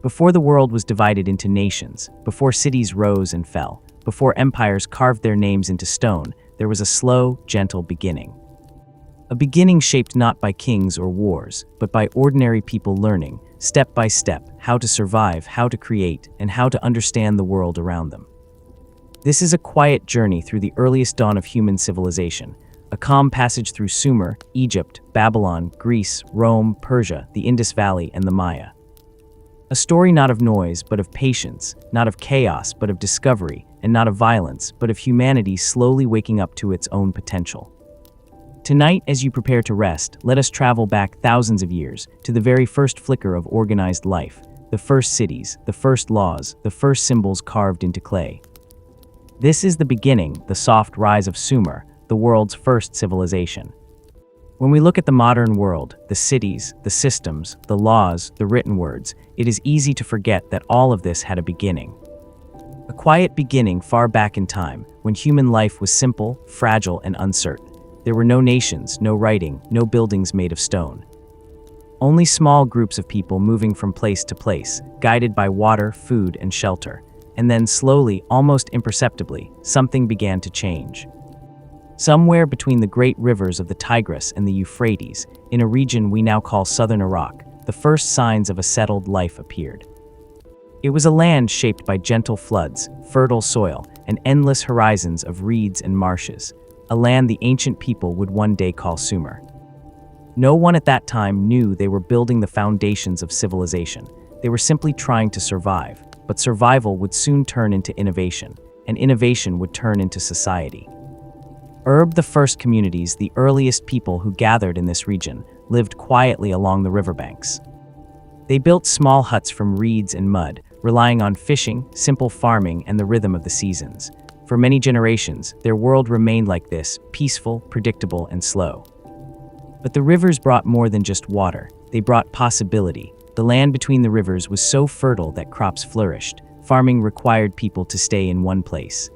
Before the world was divided into nations, before cities rose and fell, before empires carved their names into stone, there was a slow, gentle beginning. A beginning shaped not by kings or wars, but by ordinary people learning, step by step, how to survive, how to create, and how to understand the world around them. This is a quiet journey through the earliest dawn of human civilization, a calm passage through Sumer, Egypt, Babylon, Greece, Rome, Persia, the Indus Valley, and the Maya. A story not of noise, but of patience, not of chaos, but of discovery, and not of violence, but of humanity slowly waking up to its own potential. Tonight, as you prepare to rest, let us travel back thousands of years to the very first flicker of organized life, the first cities, the first laws, the first symbols carved into clay. This is the beginning, the soft rise of Sumer, the world's first civilization. When we look at the modern world, the cities, the systems, the laws, the written words, it is easy to forget that all of this had a beginning. A quiet beginning far back in time, when human life was simple, fragile, and uncertain. There were no nations, no writing, no buildings made of stone. Only small groups of people moving from place to place, guided by water, food, and shelter. And then slowly, almost imperceptibly, something began to change. Somewhere between the great rivers of the Tigris and the Euphrates, in a region we now call southern Iraq, the first signs of a settled life appeared. It was a land shaped by gentle floods, fertile soil, and endless horizons of reeds and marshes, a land the ancient people would one day call Sumer. No one at that time knew they were building the foundations of civilization. They were simply trying to survive, but survival would soon turn into innovation, and innovation would turn into society. The first communities, the earliest people who gathered in this region, lived quietly along the riverbanks. They built small huts from reeds and mud, relying on fishing, simple farming, and the rhythm of the seasons. For many generations, their world remained like this, peaceful, predictable, and slow. But the rivers brought more than just water. They brought possibility. The land between the rivers was so fertile that crops flourished. Farming required people to stay in one place.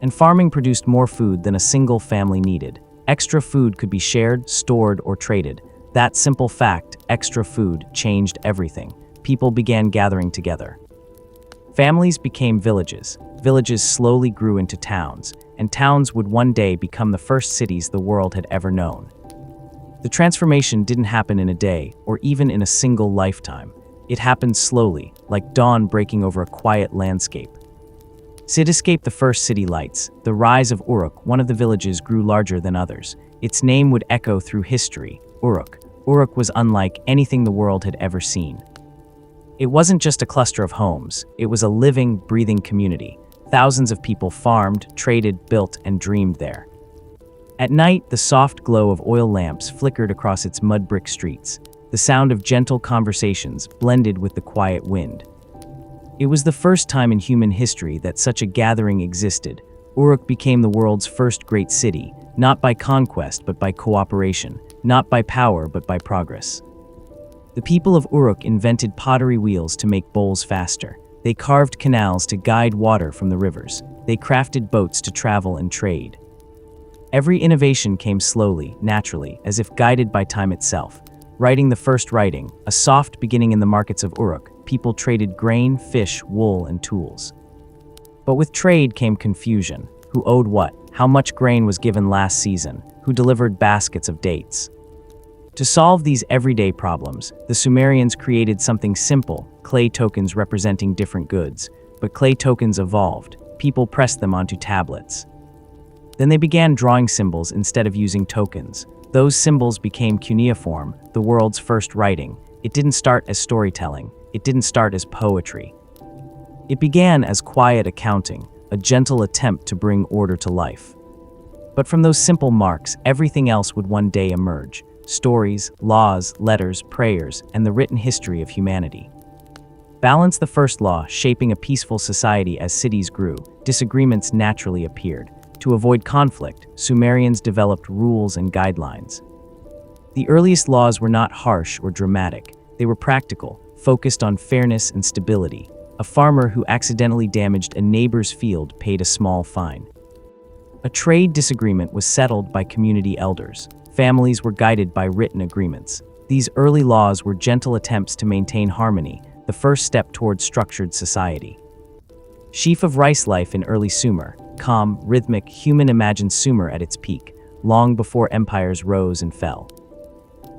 And farming produced more food than a single family needed. Extra food could be shared, stored, or traded. That simple fact, extra food, changed everything. People began gathering together. Families became villages. Villages slowly grew into towns, and towns would one day become the first cities the world had ever known. The transformation didn't happen in a day, or even in a single lifetime. It happened slowly, like dawn breaking over a quiet landscape. Cityscape, the first city lights. The rise of Uruk, one of the villages, grew larger than others. Its name would echo through history, Uruk. Uruk was unlike anything the world had ever seen. It wasn't just a cluster of homes, it was a living, breathing community. Thousands of people farmed, traded, built, and dreamed there. At night, the soft glow of oil lamps flickered across its mud brick streets. The sound of gentle conversations blended with the quiet wind. It was the first time in human history that such a gathering existed. Uruk became the world's first great city, not by conquest but by cooperation, not by power but by progress. The people of Uruk invented pottery wheels to make bowls faster. They carved canals to guide water from the rivers. They crafted boats to travel and trade. Every innovation came slowly, naturally, as if guided by time itself. Writing, the first writing, a soft beginning in the markets of Uruk. People traded grain, fish, wool, and tools. But with trade came confusion. Who owed what? How much grain was given last season? Who delivered baskets of dates? To solve these everyday problems, the Sumerians created something simple, clay tokens representing different goods. But clay tokens evolved. People pressed them onto tablets. Then they began drawing symbols instead of using tokens. Those symbols became cuneiform, the world's first writing. It didn't start as storytelling. It didn't start as poetry. It began as quiet accounting, a gentle attempt to bring order to life. But from those simple marks, everything else would one day emerge. Stories, laws, letters, prayers, and the written history of humanity. Balance, the first law, shaping a peaceful society. As cities grew, disagreements naturally appeared. To avoid conflict, Sumerians developed rules and guidelines. The earliest laws were not harsh or dramatic. They were practical, focused on fairness and stability. A farmer who accidentally damaged a neighbor's field paid a small fine. A trade disagreement was settled by community elders. Families were guided by written agreements. These early laws were gentle attempts to maintain harmony. the first step towards structured society. Sheaf of rice life in early Sumer, calm, rhythmic, human-imagined Sumer at its peak, long before empires rose and fell.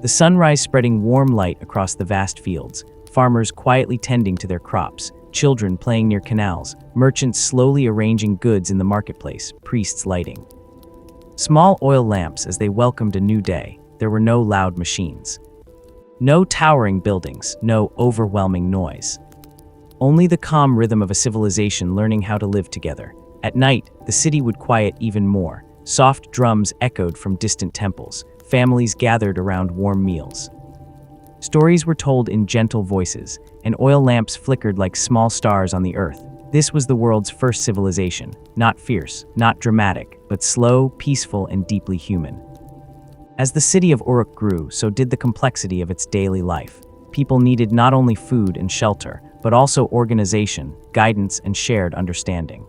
The sunrise spreading warm light across the vast fields, farmers quietly tending to their crops, children playing near canals, merchants slowly arranging goods in the marketplace, priests lighting small oil lamps as they welcomed a new day. There were no loud machines. No towering buildings, no overwhelming noise. Only the calm rhythm of a civilization learning how to live together. At night, the city would quiet even more. Soft drums echoed from distant temples. Families gathered around warm meals. Stories were told in gentle voices, and oil lamps flickered like small stars on the earth. This was the world's first civilization, not fierce, not dramatic, but slow, peaceful, and deeply human. As the city of Uruk grew, so did the complexity of its daily life. People needed not only food and shelter, but also organization, guidance, and shared understanding.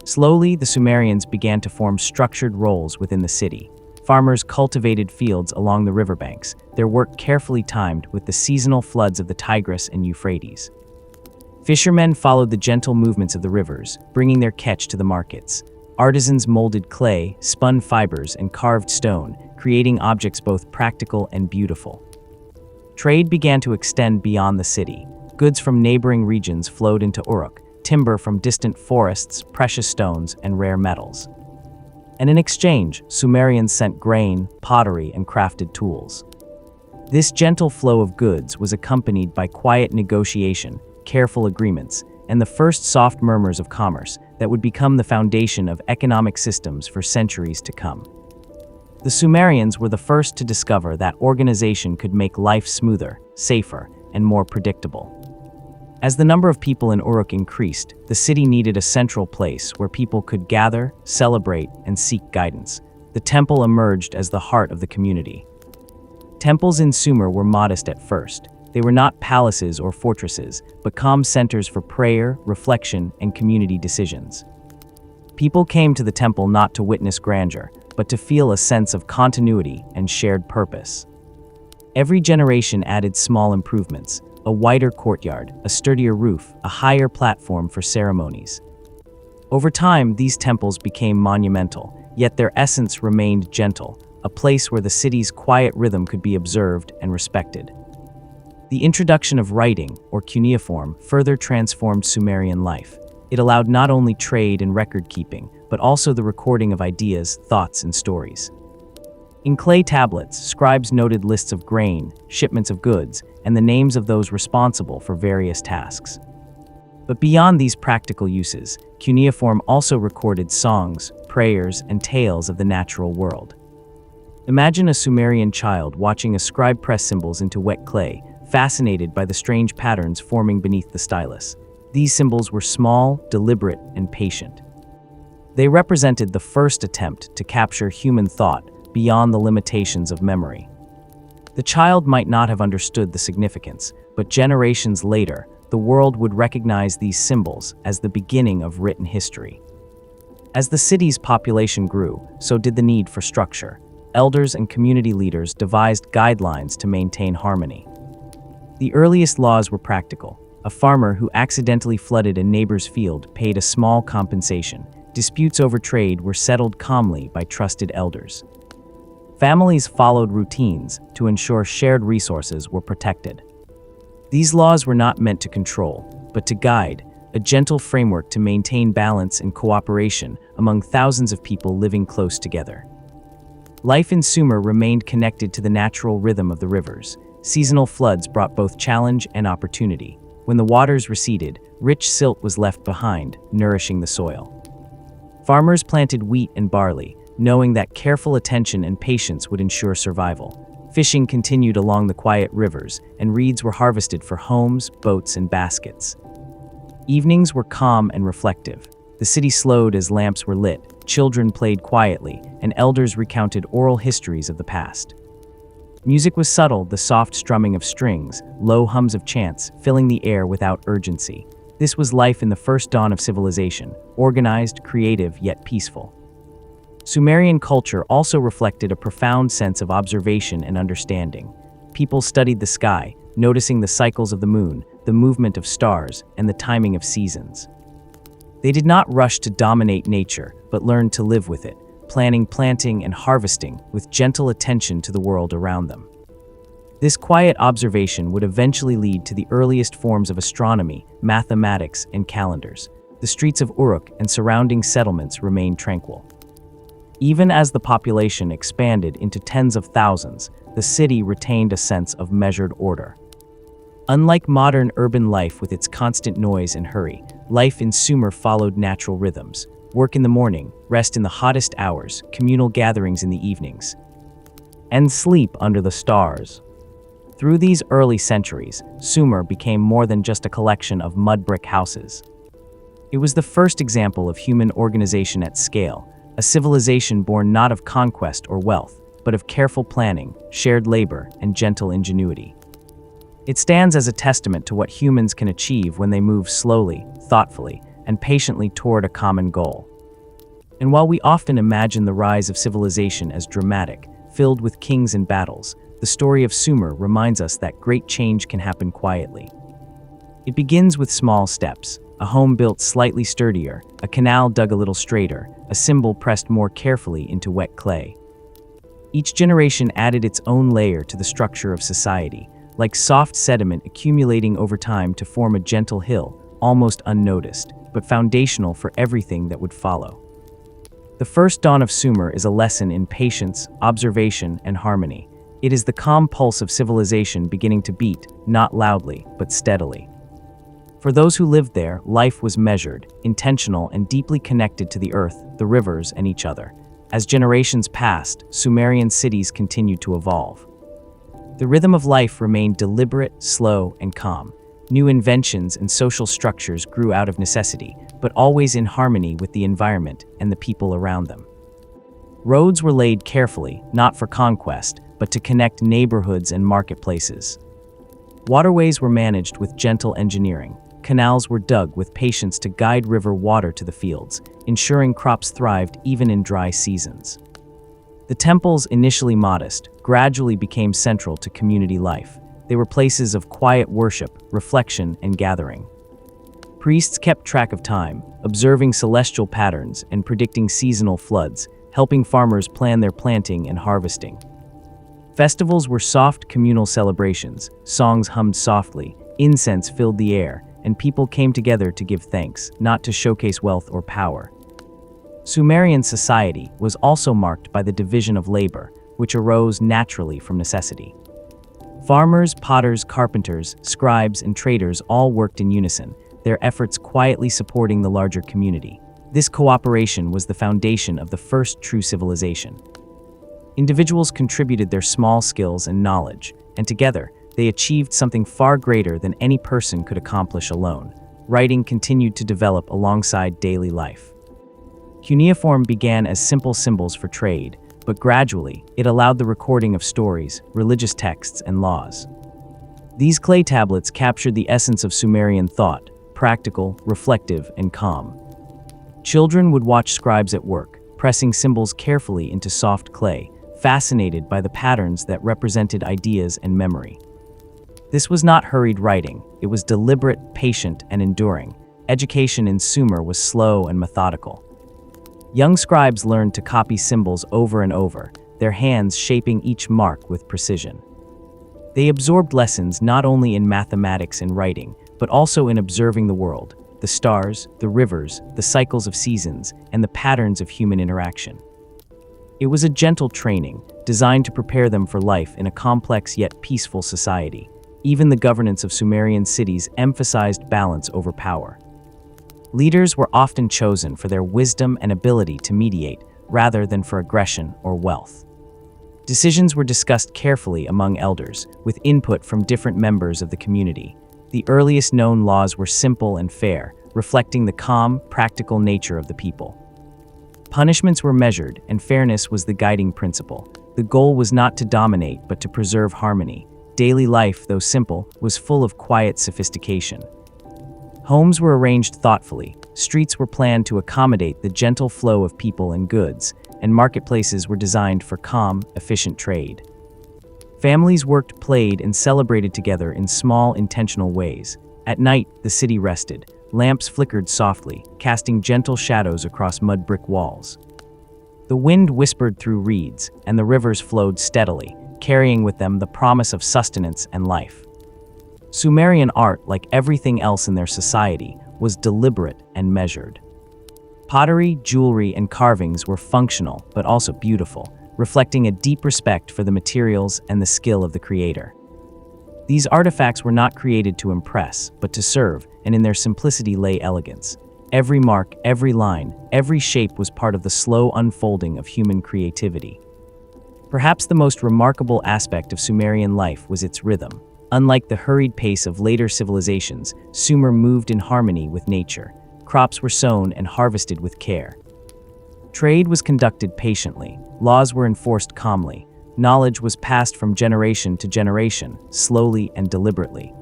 Slowly, the Sumerians began to form structured roles within the city. Farmers cultivated fields along the riverbanks, their work carefully timed with the seasonal floods of the Tigris and Euphrates. Fishermen followed the gentle movements of the rivers, bringing their catch to the markets. Artisans molded clay, spun fibers, and carved stone, creating objects both practical and beautiful. Trade began to extend beyond the city. Goods from neighboring regions flowed into Uruk, timber from distant forests, precious stones, and rare metals. And in exchange, Sumerians sent grain, pottery, and crafted tools. This gentle flow of goods was accompanied by quiet negotiation, careful agreements, and the first soft murmurs of commerce that would become the foundation of economic systems for centuries to come. The Sumerians were the first to discover that organization could make life smoother, safer, and more predictable. As the number of people in Uruk increased, the city needed a central place where people could gather, celebrate, and seek guidance. The temple emerged as the heart of the community. Temples in Sumer were modest at first. They were not palaces or fortresses, but calm centers for prayer, reflection, and community decisions. People came to the temple not to witness grandeur, but to feel a sense of continuity and shared purpose. Every generation added small improvements: a wider courtyard, a sturdier roof, a higher platform for ceremonies. Over time, these temples became monumental, yet their essence remained gentle, a place where the city's quiet rhythm could be observed and respected. The introduction of writing, or cuneiform, further transformed Sumerian life. It allowed not only trade and record-keeping, but also the recording of ideas, thoughts, and stories. In clay tablets, scribes noted lists of grain, shipments of goods, and the names of those responsible for various tasks. But beyond these practical uses, cuneiform also recorded songs, prayers, and tales of the natural world. Imagine a Sumerian child watching a scribe press symbols into wet clay, fascinated by the strange patterns forming beneath the stylus. These symbols were small, deliberate, and patient. They represented the first attempt to capture human thought beyond the limitations of memory. The child might not have understood the significance, but generations later, the world would recognize these symbols as the beginning of written history. As the city's population grew, so did the need for structure. Elders and community leaders devised guidelines to maintain harmony. The earliest laws were practical. A farmer who accidentally flooded a neighbor's field paid a small compensation. Disputes over trade were settled calmly by trusted elders. Families followed routines to ensure shared resources were protected. These laws were not meant to control, but to guide, a gentle framework to maintain balance and cooperation among thousands of people living close together. Life in Sumer remained connected to the natural rhythm of the rivers. Seasonal floods brought both challenge and opportunity. When the waters receded, rich silt was left behind, nourishing the soil. Farmers planted wheat and barley, knowing that careful attention and patience would ensure survival. Fishing continued along the quiet rivers, and reeds were harvested for homes, boats, and baskets. Evenings were calm and reflective. The city slowed as lamps were lit, children played quietly, and elders recounted oral histories of the past. Music was subtle, the soft strumming of strings, low hums of chants, filling the air without urgency. This was life in the first dawn of civilization, organized, creative, yet peaceful. Sumerian culture also reflected a profound sense of observation and understanding. People studied the sky, noticing the cycles of the moon, the movement of stars, and the timing of seasons. They did not rush to dominate nature, but learned to live with it, planning, planting, and harvesting with gentle attention to the world around them. This quiet observation would eventually lead to the earliest forms of astronomy, mathematics, and calendars. The streets of Uruk and surrounding settlements remained tranquil. Even as the population expanded into tens of thousands, the city retained a sense of measured order. Unlike modern urban life with its constant noise and hurry, life in Sumer followed natural rhythms. Work in the morning, rest in the hottest hours, communal gatherings in the evenings, and sleep under the stars. Through these early centuries, Sumer became more than just a collection of mud brick houses. It was the first example of human organization at scale, a civilization born not of conquest or wealth, but of careful planning, shared labor, and gentle ingenuity. It stands as a testament to what humans can achieve when they move slowly, thoughtfully, and patiently toward a common goal. And while we often imagine the rise of civilization as dramatic, filled with kings and battles, the story of Sumer reminds us that great change can happen quietly. It begins with small steps: a home built slightly sturdier, a canal dug a little straighter, a symbol pressed more carefully into wet clay. Each generation added its own layer to the structure of society, like soft sediment accumulating over time to form a gentle hill, almost unnoticed, but foundational for everything that would follow. The first dawn of Sumer is a lesson in patience, observation, and harmony. It is the calm pulse of civilization beginning to beat, not loudly, but steadily. For those who lived there, life was measured, intentional, and deeply connected to the earth, the rivers, and each other. As generations passed, Sumerian cities continued to evolve. The rhythm of life remained deliberate, slow, and calm. New inventions and social structures grew out of necessity, but always in harmony with the environment and the people around them. Roads were laid carefully, not for conquest, but to connect neighborhoods and marketplaces. Waterways were managed with gentle engineering. Canals were dug with patience to guide river water to the fields, ensuring crops thrived even in dry seasons. The temples, initially modest, gradually became central to community life. They were places of quiet worship, reflection, and gathering. Priests kept track of time, observing celestial patterns and predicting seasonal floods, helping farmers plan their planting and harvesting. Festivals were soft communal celebrations, songs hummed softly, incense filled the air, and people came together to give thanks, not to showcase wealth or power. Sumerian society was also marked by the division of labor, which arose naturally from necessity. Farmers, potters, carpenters, scribes, and traders all worked in unison, their efforts quietly supporting the larger community. This cooperation was the foundation of the first true civilization. Individuals contributed their small skills and knowledge, and together, they achieved something far greater than any person could accomplish alone. Writing continued to develop alongside daily life. Cuneiform began as simple symbols for trade, but gradually, it allowed the recording of stories, religious texts, and laws. These clay tablets captured the essence of Sumerian thought: practical, reflective, and calm. Children would watch scribes at work, pressing symbols carefully into soft clay, fascinated by the patterns that represented ideas and memory. This was not hurried writing, it was deliberate, patient, and enduring. Education in Sumer was slow and methodical. Young scribes learned to copy symbols over and over, their hands shaping each mark with precision. They absorbed lessons not only in mathematics and writing, but also in observing the world, the stars, the rivers, the cycles of seasons, and the patterns of human interaction. It was a gentle training, designed to prepare them for life in a complex yet peaceful society. Even the governance of Sumerian cities emphasized balance over power. Leaders were often chosen for their wisdom and ability to mediate, rather than for aggression or wealth. Decisions were discussed carefully among elders, with input from different members of the community. The earliest known laws were simple and fair, reflecting the calm, practical nature of the people. Punishments were measured, and fairness was the guiding principle. The goal was not to dominate, but to preserve harmony. Daily life, though simple, was full of quiet sophistication. Homes were arranged thoughtfully, streets were planned to accommodate the gentle flow of people and goods, and marketplaces were designed for calm, efficient trade. Families worked, played, and celebrated together in small, intentional ways. At night, the city rested. Lamps flickered softly, casting gentle shadows across mud brick walls. The wind whispered through reeds, and the rivers flowed steadily, carrying with them the promise of sustenance and life. Sumerian art, like everything else in their society, was deliberate and measured. Pottery, jewelry, and carvings were functional but also beautiful, reflecting a deep respect for the materials and the skill of the creator. These artifacts were not created to impress, but to serve, and in their simplicity lay elegance. Every mark, every line, every shape was part of the slow unfolding of human creativity. Perhaps the most remarkable aspect of Sumerian life was its rhythm. Unlike the hurried pace of later civilizations, Sumer moved in harmony with nature. Crops were sown and harvested with care. Trade was conducted patiently. Laws were enforced calmly. Knowledge was passed from generation to generation, slowly and deliberately.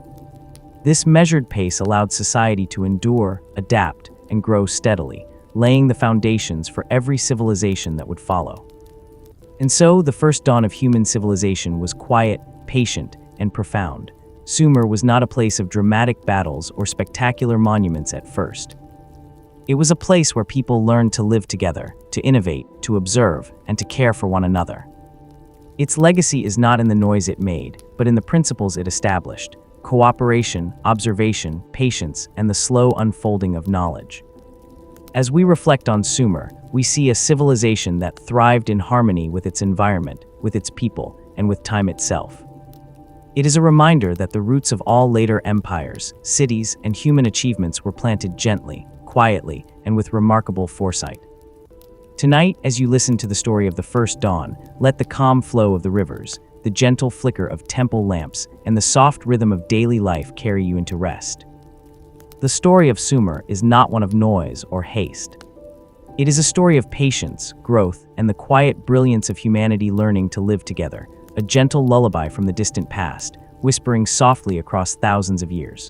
This measured pace allowed society to endure, adapt, and grow steadily, laying the foundations for every civilization that would follow. And so, the first dawn of human civilization was quiet, patient, and profound. Sumer was not a place of dramatic battles or spectacular monuments at first. It was a place where people learned to live together, to innovate, to observe, and to care for one another. Its legacy is not in the noise it made, but in the principles it established: cooperation, observation, patience, and the slow unfolding of knowledge. As we reflect on Sumer, we see a civilization that thrived in harmony with its environment, with its people, and with time itself. It is a reminder that the roots of all later empires, cities, and human achievements were planted gently, quietly, and with remarkable foresight. Tonight, as you listen to the story of the first dawn, let the calm flow of the rivers, the gentle flicker of temple lamps, and the soft rhythm of daily life carry you into rest. The story of Sumer is not one of noise or haste. It is a story of patience, growth, and the quiet brilliance of humanity learning to live together, a gentle lullaby from the distant past, whispering softly across thousands of years.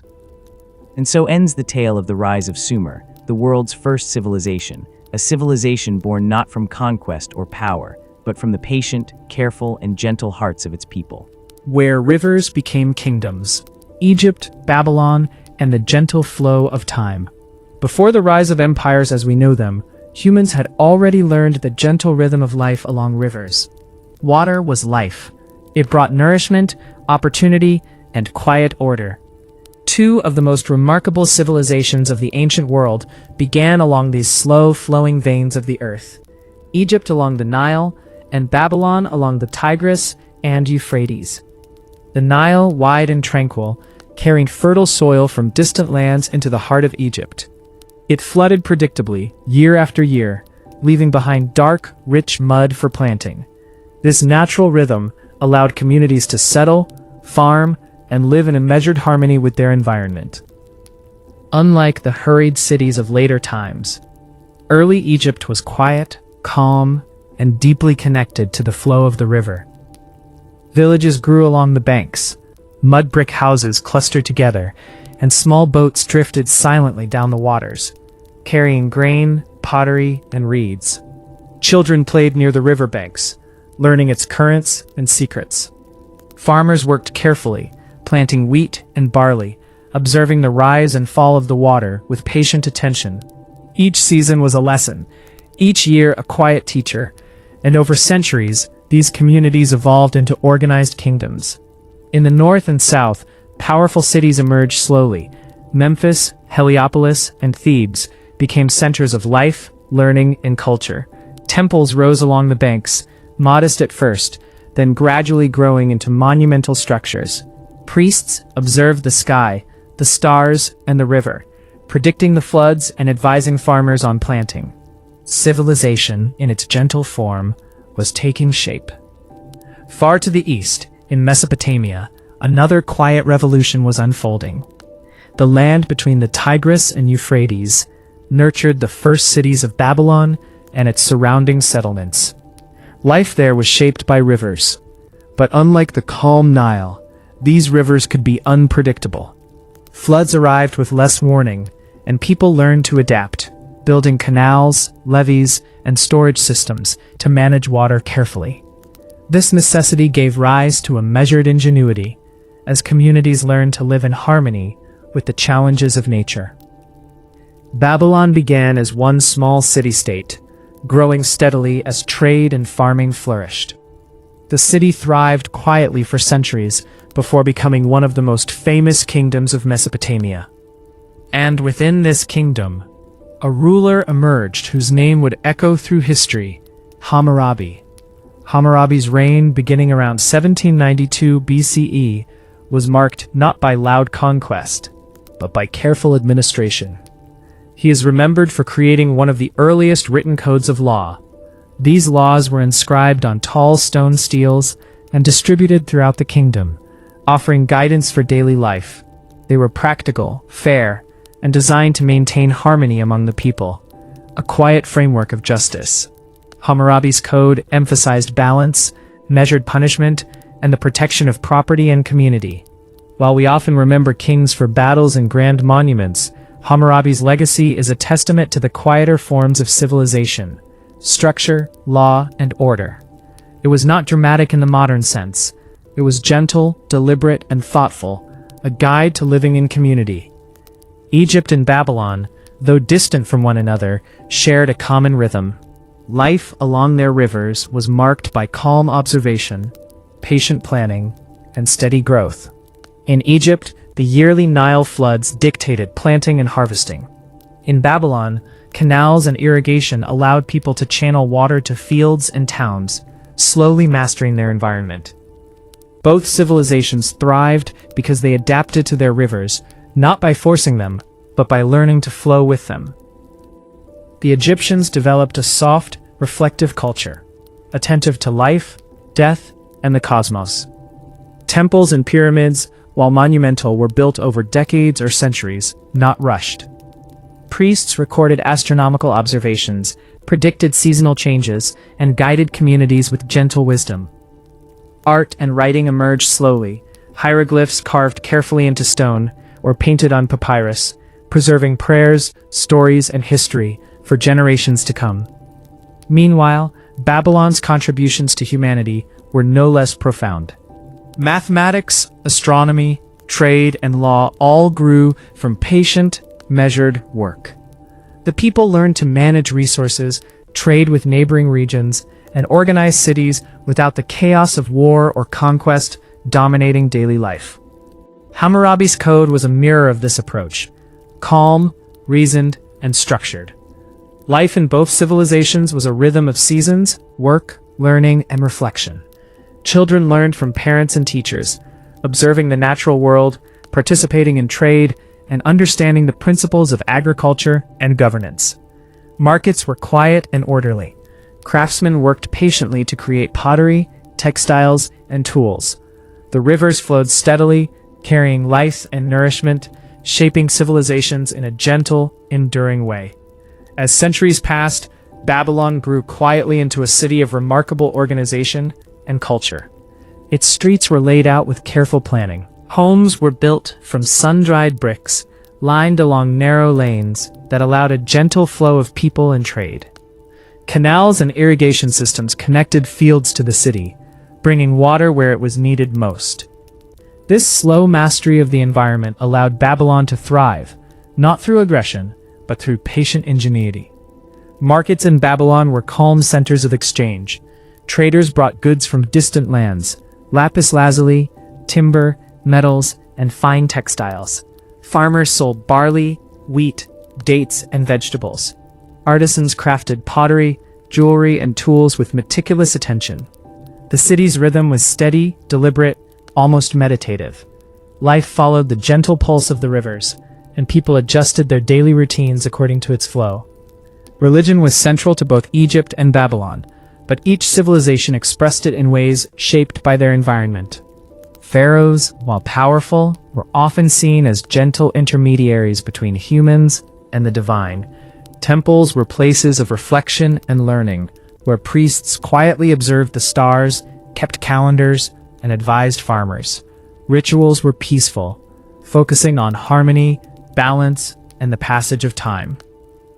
And so ends the tale of the rise of Sumer, the world's first civilization, a civilization born not from conquest or power, but from the patient, careful, and gentle hearts of its people. Where rivers became kingdoms: Egypt, Babylon, and the gentle flow of time. Before the rise of empires as we know them, humans had already learned the gentle rhythm of life along rivers. Water was life. It brought nourishment, opportunity, and quiet order. Two of the most remarkable civilizations of the ancient world began along these slow-flowing veins of the earth: Egypt along the Nile, and Babylon along the Tigris and Euphrates. The Nile, wide and tranquil, carried fertile soil from distant lands into the heart of Egypt. It flooded predictably, year after year, leaving behind dark, rich mud for planting. This natural rhythm allowed communities to settle, farm, and live in a measured harmony with their environment. Unlike the hurried cities of later times, early Egypt was quiet, calm, and deeply connected to the flow of the river. Villages grew along the banks, mud brick houses clustered together, and small boats drifted silently down the waters, carrying grain, pottery, and reeds. Children played near the riverbanks, learning its currents and secrets. Farmers worked carefully, planting wheat and barley, observing the rise and fall of the water with patient attention. Each season was a lesson, each year a quiet teacher, and over centuries, these communities evolved into organized kingdoms. In the north and south, powerful cities emerged slowly. Memphis, Heliopolis, and Thebes became centers of life, learning, and culture. Temples rose along the banks, modest at first, then gradually growing into monumental structures. Priests observed the sky, the stars, and the river, predicting the floods and advising farmers on planting. Civilization, in its gentle form, was taking shape. Far to the east, in Mesopotamia, another quiet revolution was unfolding. The land between the Tigris and Euphrates nurtured the first cities of Babylon and its surrounding settlements. Life there was shaped by rivers, but unlike the calm Nile, these rivers could be unpredictable. Floods arrived with less warning, and people learned to adapt, building canals, levees, and storage systems to manage water carefully. This necessity gave rise to a measured ingenuity, as communities learned to live in harmony with the challenges of nature. Babylon began as one small city-state, growing steadily as trade and farming flourished. The city thrived quietly for centuries before becoming one of the most famous kingdoms of Mesopotamia. And within this kingdom, a ruler emerged whose name would echo through history: Hammurabi. Hammurabi's reign, beginning around 1792 BCE, was marked not by loud conquest, but by careful administration. He is remembered for creating one of the earliest written codes of law. These laws were inscribed on tall stone steels and distributed throughout the kingdom, offering guidance for daily life. They were practical, fair, and designed to maintain harmony among the people, a quiet framework of justice. Hammurabi's code emphasized balance, measured punishment, and the protection of property and community. While we often remember kings for battles and grand monuments, Hammurabi's legacy is a testament to the quieter forms of civilization: structure, law, and order. It was not dramatic in the modern sense. It was gentle, deliberate, and thoughtful, a guide to living in community. Egypt and Babylon, though distant from one another, shared a common rhythm. Life along their rivers was marked by calm observation, patient planning, and steady growth. In Egypt, the yearly Nile floods dictated planting and harvesting. In Babylon, canals and irrigation allowed people to channel water to fields and towns, slowly mastering their environment. Both civilizations thrived because they adapted to their rivers, not by forcing them, but by learning to flow with them. The Egyptians developed a soft, reflective culture, attentive to life, death, and the cosmos. Temples and pyramids, while monumental, were built over decades or centuries, not rushed. Priests recorded astronomical observations, predicted seasonal changes, and guided communities with gentle wisdom. Art and writing emerged slowly, hieroglyphs carved carefully into stone or painted on papyrus, preserving prayers, stories, and history for generations to come. Meanwhile, Babylon's contributions to humanity were no less profound. Mathematics, astronomy, trade, and law all grew from patient, measured work. The people learned to manage resources, trade with neighboring regions, and organize cities without the chaos of war or conquest dominating daily life. Hammurabi's code was a mirror of this approach: calm, reasoned, and structured. Life in both civilizations was a rhythm of seasons, work, learning, and reflection. Children learned from parents and teachers, observing the natural world, participating in trade, and understanding the principles of agriculture and governance. Markets were quiet and orderly. Craftsmen worked patiently to create pottery, textiles, and tools. The rivers flowed steadily, carrying life and nourishment, shaping civilizations in a gentle, enduring way. As centuries passed, Babylon grew quietly into a city of remarkable organization and culture. Its streets were laid out with careful planning. Homes were built from sun-dried bricks, lined along narrow lanes that allowed a gentle flow of people and trade. Canals and irrigation systems connected fields to the city, bringing water where it was needed most. This slow mastery of the environment allowed Babylon to thrive, not through aggression, but through patient ingenuity. Markets in Babylon were calm centers of exchange. Traders brought goods from distant lands: lapis lazuli, timber, metals, and fine textiles. Farmers sold barley, wheat, dates, and vegetables. Artisans crafted pottery, jewelry, and tools with meticulous attention. The city's rhythm was steady, deliberate, almost meditative. Life followed the gentle pulse of the rivers, and people adjusted their daily routines according to its flow. Religion was central to both Egypt and Babylon, but each civilization expressed it in ways shaped by their environment. Pharaohs, while powerful, were often seen as gentle intermediaries between humans and the divine. Temples were places of reflection and learning, where priests quietly observed the stars, kept calendars, and advised farmers. Rituals were peaceful, focusing on harmony, balance, and the passage of time.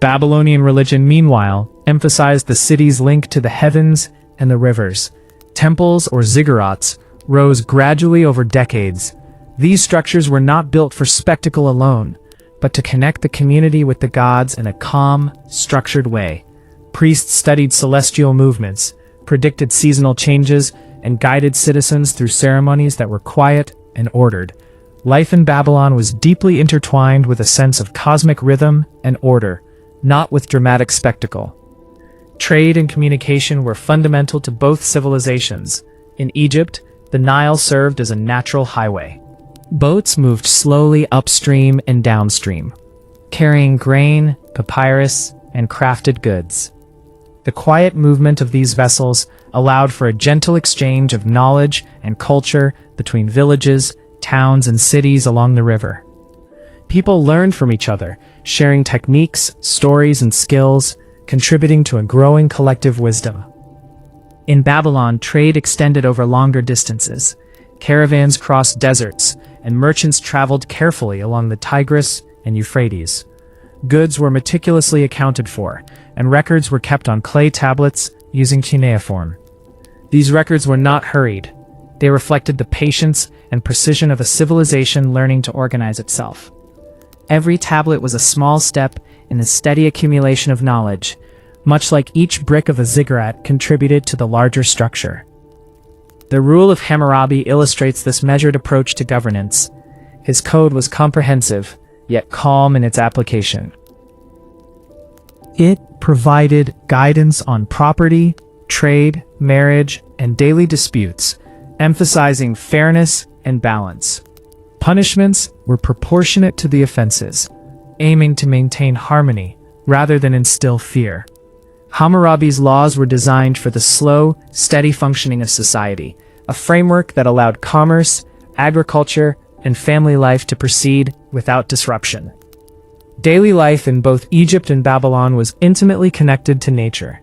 Babylonian religion, meanwhile, emphasized the city's link to the heavens and the rivers. Temples, or ziggurats, rose gradually over decades, These structures were not built for spectacle alone, but to connect the community with the gods in a calm, structured way. Priests studied celestial movements, predicted seasonal changes, and guided citizens through ceremonies that were quiet and ordered. Life in Babylon was deeply intertwined with a sense of cosmic rhythm and order, not with dramatic spectacle. Trade and communication were fundamental to both civilizations. In Egypt, the Nile served as a natural highway. Boats moved slowly upstream and downstream, carrying grain, papyrus, and crafted goods. The quiet movement of these vessels allowed for a gentle exchange of knowledge and culture between villages, towns, and cities along the river. People learned from each other, sharing techniques, stories, and skills, contributing to a growing collective wisdom. In Babylon, trade extended over longer distances. Caravans crossed deserts, and merchants traveled carefully along the Tigris and Euphrates. Goods were meticulously accounted for, and records were kept on clay tablets using cuneiform. These records were not hurried. They reflected the patience and precision of a civilization learning to organize itself. Every tablet was a small step in the steady accumulation of knowledge, much like each brick of a ziggurat contributed to the larger structure. The rule of Hammurabi illustrates this measured approach to governance. His code was comprehensive, yet calm in its application. It provided guidance on property, trade, marriage, and daily disputes, emphasizing fairness and balance. Punishments were proportionate to the offenses, aiming to maintain harmony rather than instill fear. Hammurabi's laws were designed for the slow, steady functioning of society, a framework that allowed commerce, agriculture, and family life to proceed without disruption. Daily life in both Egypt and Babylon was intimately connected to nature.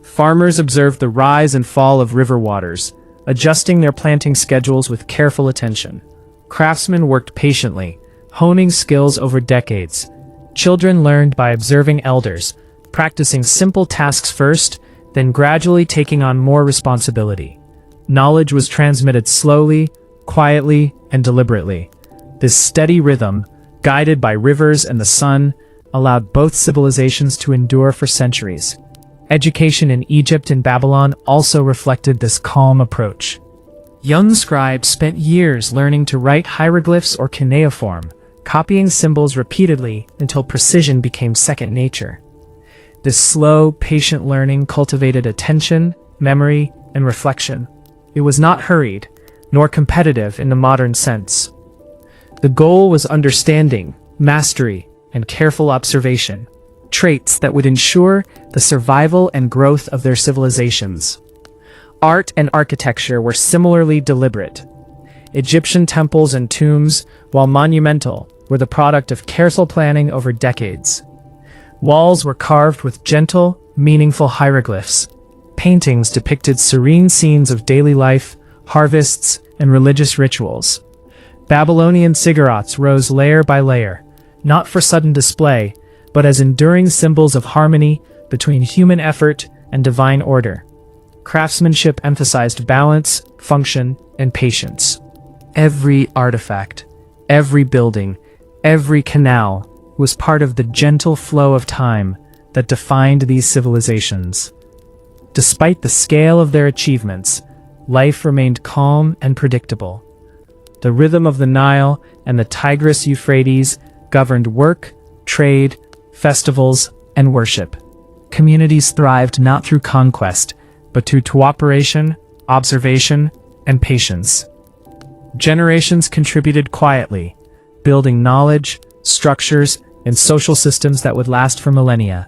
Farmers observed the rise and fall of river waters, adjusting their planting schedules with careful attention. Craftsmen worked patiently, honing skills over decades. Children learned by observing elders, practicing simple tasks first, then gradually taking on more responsibility. Knowledge was transmitted slowly, quietly, and deliberately. This steady rhythm, guided by rivers and the sun, allowed both civilizations to endure for centuries. Education in Egypt and Babylon also reflected this calm approach. Young scribes spent years learning to write hieroglyphs or cuneiform, copying symbols repeatedly until precision became second nature. This slow, patient learning cultivated attention, memory, and reflection. It was not hurried, nor competitive in the modern sense. The goal was understanding, mastery, and careful observation, traits that would ensure the survival and growth of their civilizations. Art and architecture were similarly deliberate. Egyptian temples and tombs, while monumental, were the product of careful planning over decades. Walls were carved with gentle, meaningful hieroglyphs. Paintings depicted serene scenes of daily life, harvests, and religious rituals. Babylonian ziggurats rose layer by layer, not for sudden display, but as enduring symbols of harmony between human effort and divine order. Craftsmanship emphasized balance, function, and patience. Every artifact, every building, every canal was part of the gentle flow of time that defined these civilizations. Despite the scale of their achievements, life remained calm and predictable. The rhythm of the Nile and the Tigris-Euphrates governed work, trade, festivals, and worship. Communities thrived not through conquest, but through cooperation, observation, and patience. Generations contributed quietly, building knowledge, structures, and social systems that would last for millennia.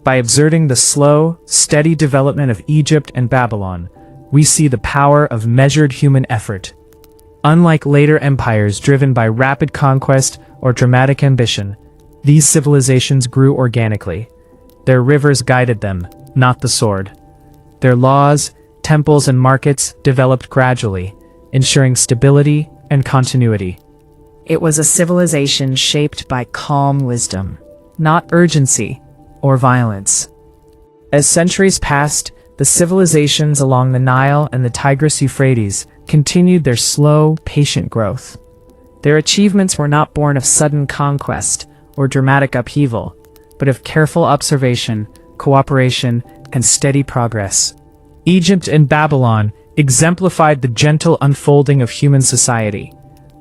By observing the slow, steady development of Egypt and Babylon, we see the power of measured human effort. Unlike later empires driven by rapid conquest or dramatic ambition, these civilizations grew organically. Their rivers guided them, not the sword. Their laws, temples, and markets developed gradually, ensuring stability and continuity. It was a civilization shaped by calm wisdom, Not urgency or violence. As centuries passed, the civilizations along the Nile and the Tigris-Euphrates continued their slow, patient growth. Their achievements were not born of sudden conquest or dramatic upheaval, but of careful observation, cooperation, and steady progress. Egypt and Babylon exemplified the gentle unfolding of human society,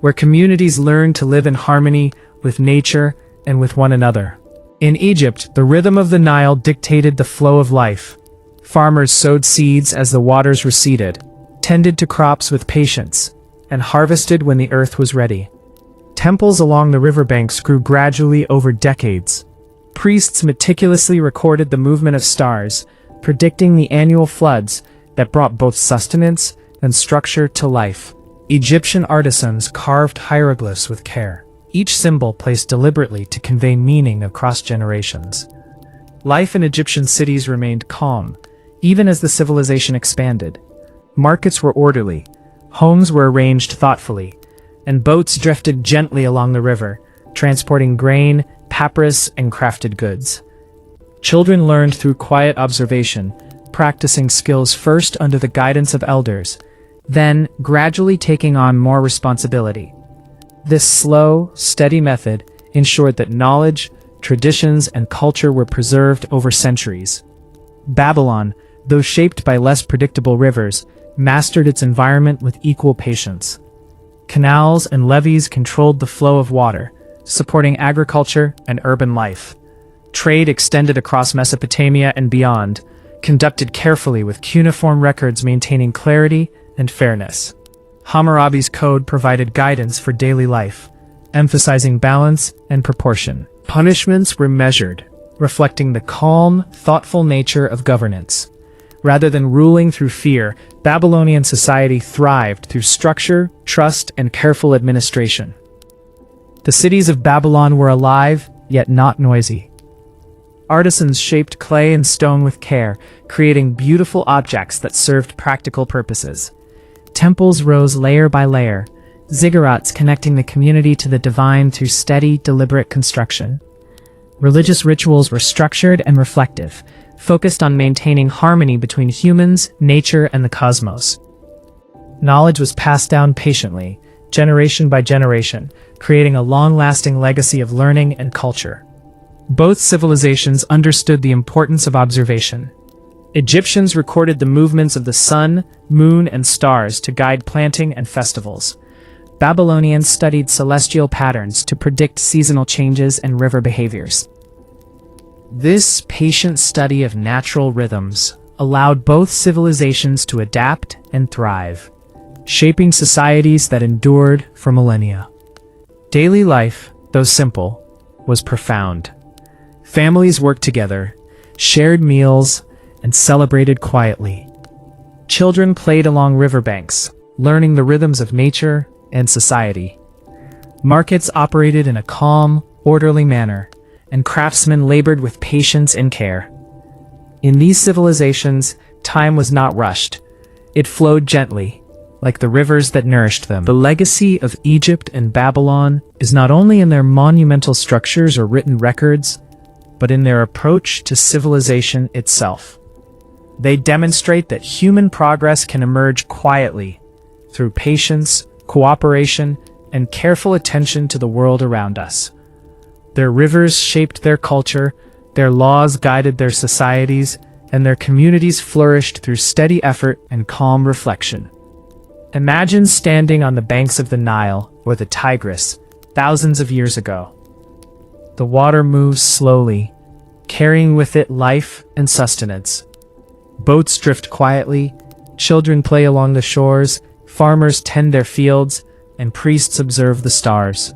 where communities learned to live in harmony with nature and with one another. In Egypt, the rhythm of the Nile dictated the flow of life. Farmers sowed seeds as the waters receded, tended to crops with patience, and harvested when the earth was ready. Temples along the riverbanks grew gradually over decades. Priests meticulously recorded the movement of stars, predicting the annual floods that brought both sustenance and structure to life. Egyptian artisans carved hieroglyphs with care, each symbol placed deliberately to convey meaning across generations. Life in Egyptian cities remained calm, even as the civilization expanded. Markets were orderly, homes were arranged thoughtfully, and boats drifted gently along the river, transporting grain, papyrus, and crafted goods. Children learned through quiet observation, practicing skills first under the guidance of elders, then gradually taking on more responsibility. This slow, steady method ensured that knowledge, traditions, and culture were preserved over centuries. Babylon, though shaped by less predictable rivers, mastered its environment with equal patience. Canals and levees controlled the flow of water, supporting agriculture and urban life. Trade extended across Mesopotamia and beyond, conducted carefully with cuneiform records maintaining clarity and fairness. Hammurabi's code provided guidance for daily life, emphasizing balance and proportion. Punishments were measured, reflecting the calm, thoughtful nature of governance. Rather than ruling through fear, Babylonian society thrived through structure, trust, and careful administration. The cities of Babylon were alive, yet not noisy. Artisans shaped clay and stone with care, creating beautiful objects that served practical purposes. Temples rose layer by layer, ziggurats connecting the community to the divine through steady, deliberate construction. Religious rituals were structured and reflective, focused on maintaining harmony between humans, nature, and the cosmos. Knowledge was passed down patiently, generation by generation, creating a long-lasting legacy of learning and culture. Both civilizations understood the importance of observation. Egyptians recorded the movements of the sun, moon, and stars to guide planting and festivals. Babylonians studied celestial patterns to predict seasonal changes and river behaviors. This patient study of natural rhythms allowed both civilizations to adapt and thrive, shaping societies that endured for millennia. Daily life, though simple, was profound. Families worked together, shared meals, and celebrated quietly. Children played along riverbanks, learning the rhythms of nature and society. Markets operated in a calm, orderly manner, and craftsmen labored with patience and care. In these civilizations, time was not rushed. It flowed gently, like the rivers that nourished them. The legacy of Egypt and Babylon is not only in their monumental structures or written records, but in their approach to civilization itself. They demonstrate that human progress can emerge quietly, through patience, cooperation, and careful attention to the world around us. Their rivers shaped their culture, their laws guided their societies, and their communities flourished through steady effort and calm reflection. Imagine standing on the banks of the Nile or the Tigris thousands of years ago. The water moves slowly, carrying with it life and sustenance. Boats drift quietly, children play along the shores, farmers tend their fields, and priests observe the stars.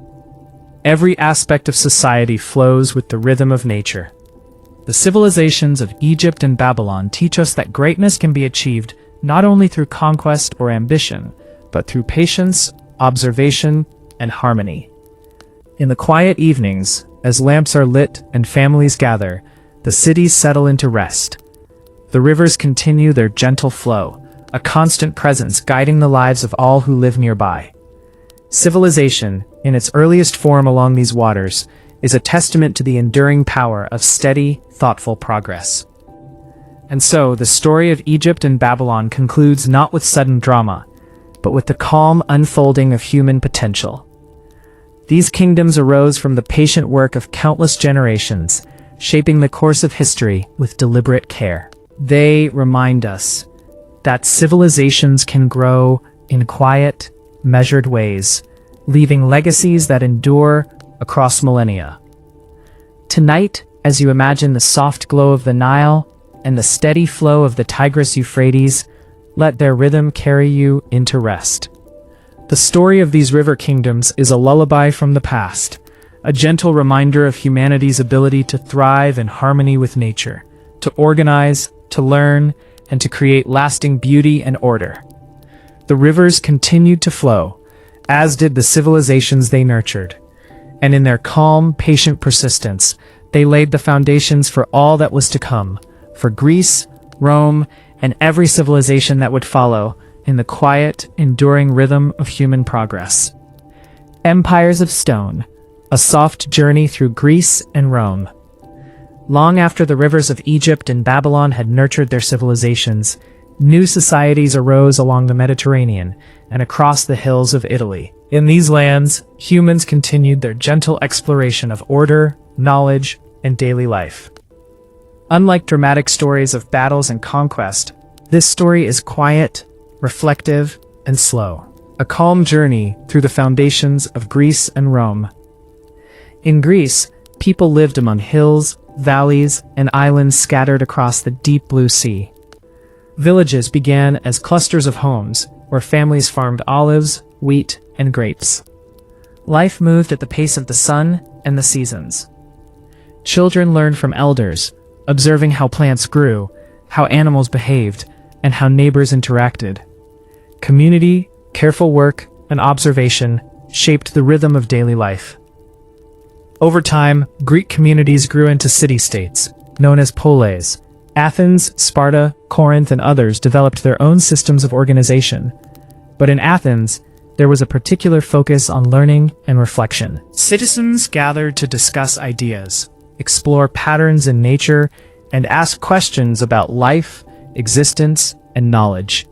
Every aspect of society flows with the rhythm of nature. The civilizations of Egypt and Babylon teach us that greatness can be achieved not only through conquest or ambition, but through patience, observation, and harmony. In the quiet evenings, as lamps are lit and families gather, the cities settle into rest. The rivers continue their gentle flow, a constant presence guiding the lives of all who live nearby. Civilization, in its earliest form along these waters, is a testament to the enduring power of steady, thoughtful progress. And so, the story of Egypt and Babylon concludes not with sudden drama, but with the calm unfolding of human potential. These kingdoms arose from the patient work of countless generations, shaping the course of history with deliberate care. They remind us that civilizations can grow in quiet, measured ways, leaving legacies that endure across millennia. Tonight, as you imagine the soft glow of the Nile and the steady flow of the Tigris-Euphrates, let their rhythm carry you into rest. The story of these river kingdoms is a lullaby from the past, a gentle reminder of humanity's ability to thrive in harmony with nature, to organize, to learn, and to create lasting beauty and order. The rivers continued to flow, as did the civilizations they nurtured, and in their calm, patient persistence, they laid the foundations for all that was to come, for Greece, Rome, and every civilization that would follow, in the quiet, enduring rhythm of human progress. Empires of Stone, a soft journey through Greece and Rome. Long after the rivers of Egypt and Babylon had nurtured their civilizations, new societies arose along the Mediterranean and across the hills of Italy. In these lands, humans continued their gentle exploration of order, knowledge, and daily life. Unlike dramatic stories of battles and conquest, this story is quiet, reflective, and slow. A calm journey through the foundations of Greece and Rome. In Greece, people lived among hills, valleys, and islands scattered across the deep blue sea. Villages began as clusters of homes, where families farmed olives, wheat, and grapes. Life moved at the pace of the sun and the seasons. Children learned from elders, observing how plants grew, how animals behaved, and how neighbors interacted. Community, careful work, and observation shaped the rhythm of daily life. Over time, Greek communities grew into city-states, known as polis. Athens, Sparta, Corinth, and others developed their own systems of organization. But in Athens, there was a particular focus on learning and reflection. Citizens gathered to discuss ideas, explore patterns in nature, and ask questions about life, existence, and knowledge.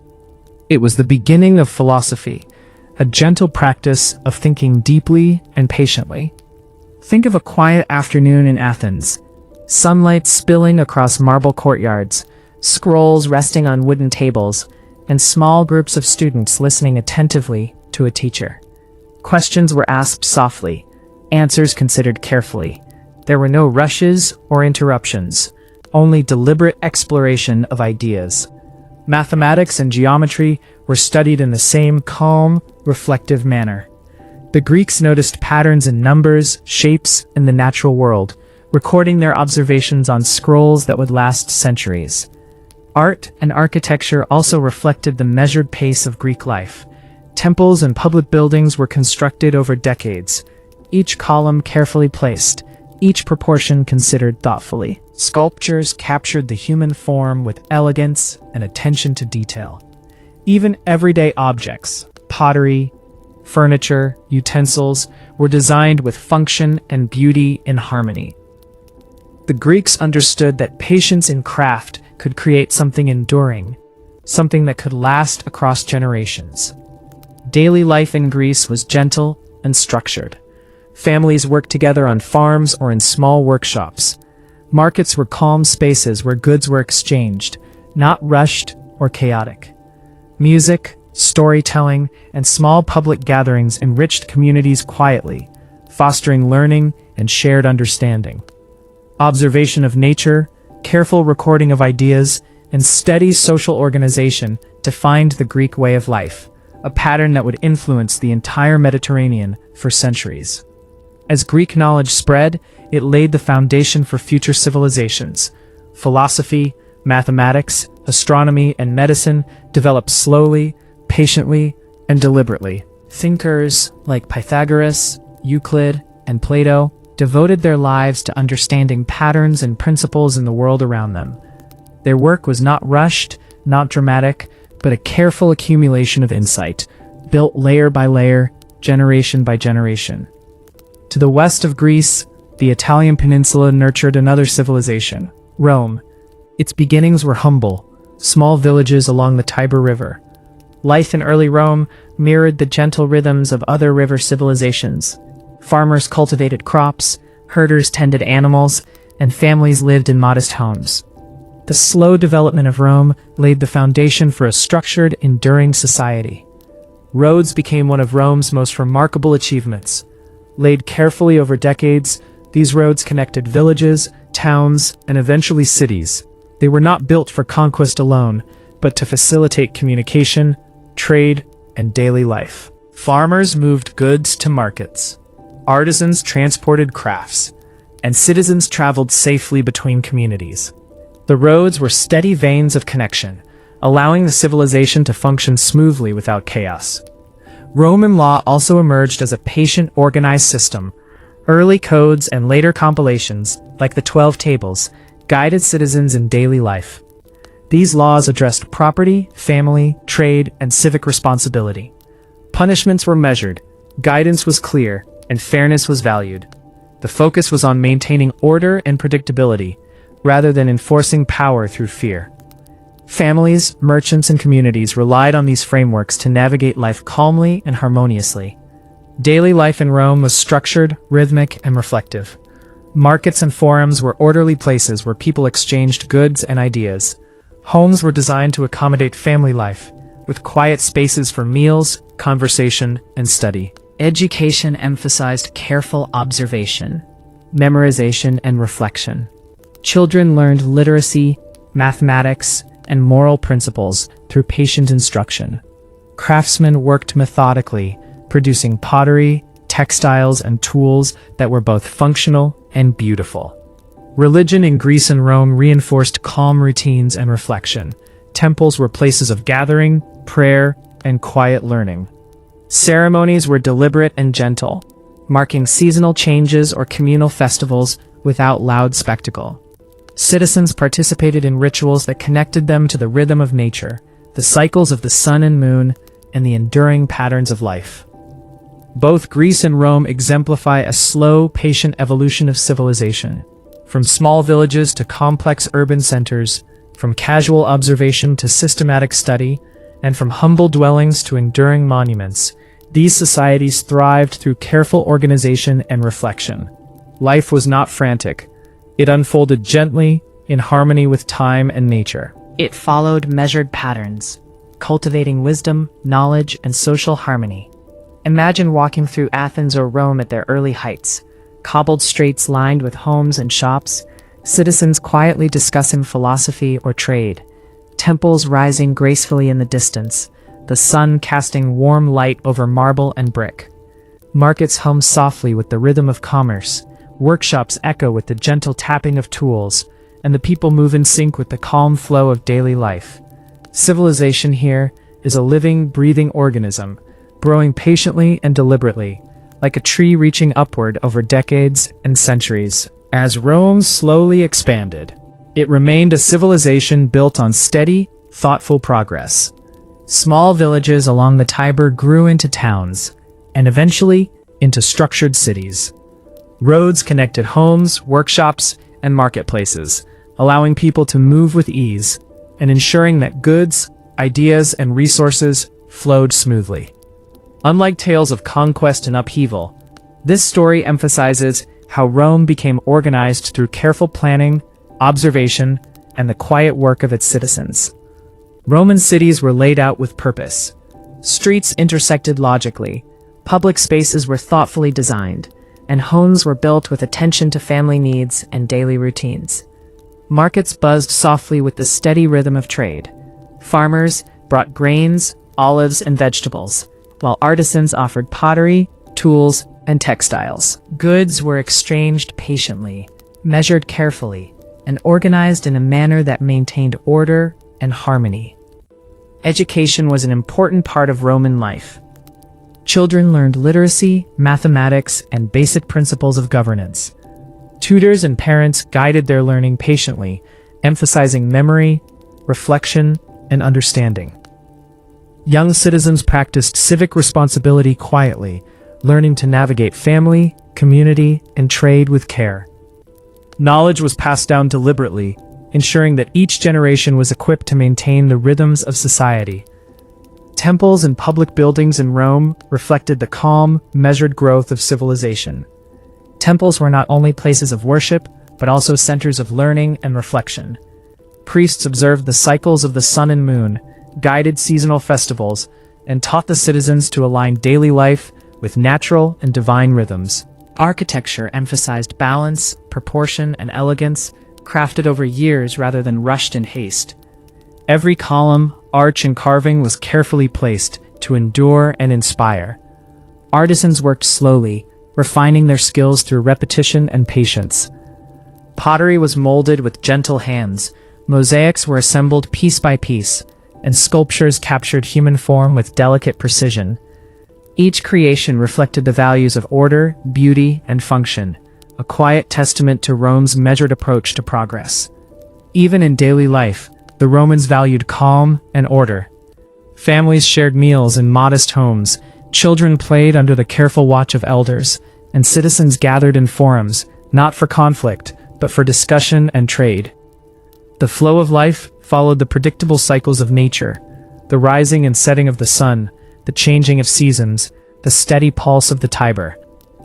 It was the beginning of philosophy, a gentle practice of thinking deeply and patiently. Think of a quiet afternoon in Athens, sunlight spilling across marble courtyards, scrolls resting on wooden tables, and small groups of students listening attentively to a teacher. Questions were asked softly, answers considered carefully. There were no rushes or interruptions, only deliberate exploration of ideas. Mathematics and geometry were studied in the same calm, reflective manner. The Greeks noticed patterns in numbers, shapes, and the natural world, recording their observations on scrolls that would last centuries. Art and architecture also reflected the measured pace of Greek life. Temples and public buildings were constructed over decades, each column carefully placed, each proportion considered thoughtfully. Sculptures captured the human form with elegance and attention to detail. Even everyday objects, pottery, furniture, utensils, were designed with function and beauty in harmony. The Greeks understood that patience in craft could create something enduring, something that could last across generations. Daily life in Greece was gentle and structured. Families worked together on farms or in small workshops. Markets were calm spaces where goods were exchanged, not rushed or chaotic. Music, storytelling, and small public gatherings enriched communities quietly, fostering learning and shared understanding. Observation of nature, careful recording of ideas, and steady social organization defined the Greek way of life, a pattern that would influence the entire Mediterranean for centuries. As Greek knowledge spread, it laid the foundation for future civilizations. Philosophy, mathematics, astronomy, and medicine developed slowly, patiently, and deliberately. Thinkers like Pythagoras, Euclid, and Plato devoted their lives to understanding patterns and principles in the world around them. Their work was not rushed, not dramatic, but a careful accumulation of insight, built layer by layer, generation by generation. To the west of Greece, the Italian peninsula nurtured another civilization, Rome. Its beginnings were humble, small villages along the Tiber River. Life in early Rome mirrored the gentle rhythms of other river civilizations. Farmers cultivated crops, herders tended animals, and families lived in modest homes. The slow development of Rome laid the foundation for a structured, enduring society. Roads became one of Rome's most remarkable achievements. Laid carefully over decades, these roads connected villages, towns, and eventually cities. They were not built for conquest alone, but to facilitate communication, trade, and daily life. Farmers moved goods to markets. Artisans transported crafts, and citizens traveled safely between communities. The roads were steady veins of connection, allowing the civilization to function smoothly without chaos. Roman law also emerged as a patient, organized system. Early codes and later compilations, like the 12 Tables, guided citizens in daily life. These laws addressed property, family, trade, and civic responsibility. Punishments were measured, guidance was clear, and fairness was valued. The focus was on maintaining order and predictability, rather than enforcing power through fear. Families, merchants, and communities relied on these frameworks to navigate life calmly and harmoniously. Daily life in Rome was structured, rhythmic, and reflective. Markets and forums were orderly places where people exchanged goods and ideas. Homes were designed to accommodate family life, with quiet spaces for meals, conversation, and study. Education emphasized careful observation, memorization, and reflection. Children learned literacy, mathematics, and moral principles through patient instruction. Craftsmen worked methodically, producing pottery, textiles, and tools that were both functional and beautiful. Religion in Greece and Rome reinforced calm routines and reflection. Temples were places of gathering, prayer, and quiet learning. Ceremonies were deliberate and gentle, marking seasonal changes or communal festivals without loud spectacle. Citizens participated in rituals that connected them to the rhythm of nature, the cycles of the sun and moon, and the enduring patterns of life. Both Greece and Rome exemplify a slow, patient evolution of civilization. From small villages to complex urban centers, from casual observation to systematic study, and from humble dwellings to enduring monuments, these societies thrived through careful organization and reflection. Life was not frantic. It unfolded gently, in harmony with time and nature. It followed measured patterns, cultivating wisdom, knowledge, and social harmony. Imagine walking through Athens or Rome at their early heights, cobbled streets lined with homes and shops, citizens quietly discussing philosophy or trade, temples rising gracefully in the distance, the sun casting warm light over marble and brick. Markets hum softly with the rhythm of commerce, workshops echo with the gentle tapping of tools, and the people move in sync with the calm flow of daily life. Civilization here is a living, breathing organism, growing patiently and deliberately, like a tree reaching upward over decades and centuries. As Rome slowly expanded, it remained a civilization built on steady, thoughtful progress. Small villages along the Tiber grew into towns, and eventually into structured cities. Roads connected homes, workshops, and marketplaces, allowing people to move with ease and ensuring that goods, ideas, and resources flowed smoothly. Unlike tales of conquest and upheaval, this story emphasizes how Rome became organized through careful planning, observation, and the quiet work of its citizens. Roman cities were laid out with purpose. Streets intersected logically, public spaces were thoughtfully designed, and homes were built with attention to family needs and daily routines. Markets buzzed softly with the steady rhythm of trade. Farmers brought grains, olives, and vegetables, while artisans offered pottery, tools, and textiles. Goods were exchanged patiently, measured carefully, and organized in a manner that maintained order and harmony. Education was an important part of Roman life. Children learned literacy, mathematics, and basic principles of governance. Tutors and parents guided their learning patiently, emphasizing memory, reflection, and understanding. Young citizens practiced civic responsibility quietly, learning to navigate family, community, and trade with care. Knowledge was passed down deliberately, ensuring that each generation was equipped to maintain the rhythms of society. Temples and public buildings in Rome reflected the calm, measured growth of civilization. Temples were not only places of worship, but also centers of learning and reflection. Priests observed the cycles of the sun and moon, guided seasonal festivals, and taught the citizens to align daily life with natural and divine rhythms. Architecture emphasized balance, proportion, and elegance, crafted over years rather than rushed in haste. Every column, arch, and carving was carefully placed to endure and inspire. Artisans worked slowly, refining their skills through repetition and patience. Pottery was molded with gentle hands, Mosaics were assembled piece by piece, and sculptures captured human form with delicate precision. Each creation reflected the values of order, beauty, and function, a quiet testament to Rome's measured approach to progress. Even in daily life, the Romans valued calm and order. Families shared meals in modest homes, children played under the careful watch of elders, and citizens gathered in forums, not for conflict, but for discussion and trade. The flow of life followed the predictable cycles of nature, the rising and setting of the sun, the changing of seasons, the steady pulse of the Tiber.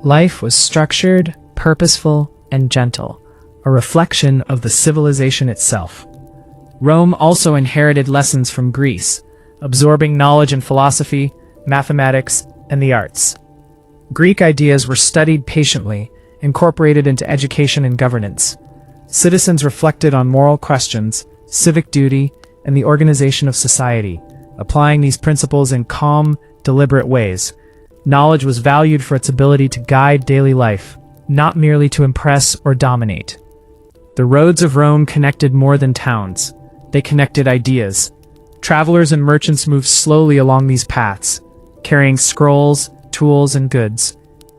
Life was structured, purposeful, and gentle, a reflection of the civilization itself. Rome also inherited lessons from Greece, absorbing knowledge in philosophy, mathematics, and the arts. Greek ideas were studied patiently, incorporated into education and governance. Citizens reflected on moral questions, civic duty, and the organization of society, applying these principles in calm, deliberate ways. Knowledge was valued for its ability to guide daily life, not merely to impress or dominate. The roads of Rome connected more than towns. They connected ideas. Travelers and merchants moved slowly along these paths, carrying scrolls, tools, and goods.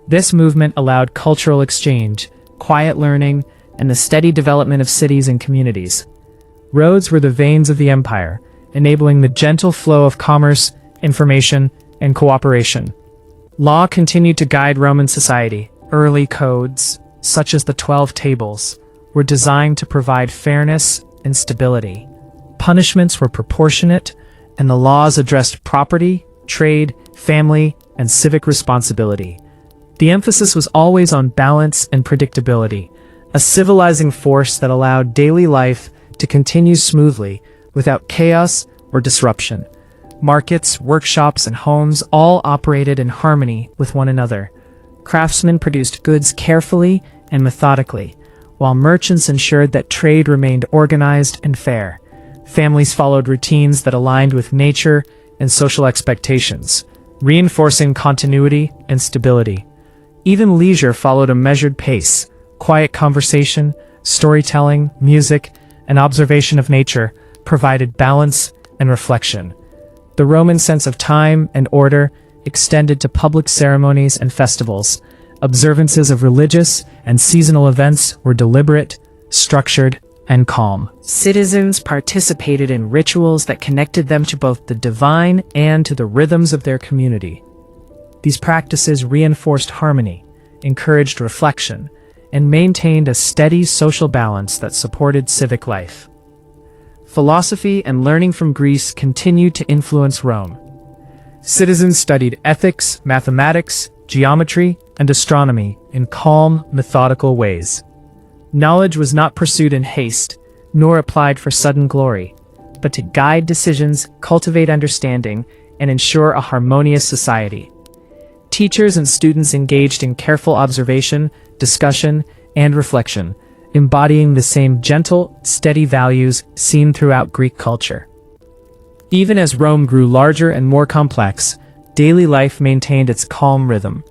This movement allowed cultural exchange, quiet learning, and the steady development of cities and communities. Roads were the veins of the empire, enabling the gentle flow of commerce, information, and cooperation. Law continued to guide Roman society. Early codes, such as the 12 Tables, were designed to provide fairness and stability. Punishments were proportionate, and the laws addressed property, trade, family, and civic responsibility. The emphasis was always on balance and predictability, a civilizing force that allowed daily life to continue smoothly without chaos or disruption. Markets, workshops, and homes all operated in harmony with one another. Craftsmen produced goods carefully and methodically, while merchants ensured that trade remained organized and fair. Families followed routines that aligned with nature and social expectations, reinforcing continuity and stability. Even leisure followed a measured pace. Quiet conversation, storytelling, music, and observation of nature provided balance and reflection. The Roman sense of time and order extended to public ceremonies and festivals. Observances of religious and seasonal events were deliberate, structured, and calm. Citizens participated in rituals that connected them to both the divine and to the rhythms of their community. These practices reinforced harmony, encouraged reflection, and maintained a steady social balance that supported civic life. Philosophy and learning from Greece continued to influence Rome. Citizens studied ethics, mathematics, geometry, and astronomy in calm, methodical ways. Knowledge was not pursued in haste, nor applied for sudden glory, but to guide decisions, cultivate understanding, and ensure a harmonious society. Teachers and students engaged in careful observation, discussion, and reflection, embodying the same gentle, steady values seen throughout Greek culture. Even as Rome grew larger and more complex, daily life maintained its calm rhythm.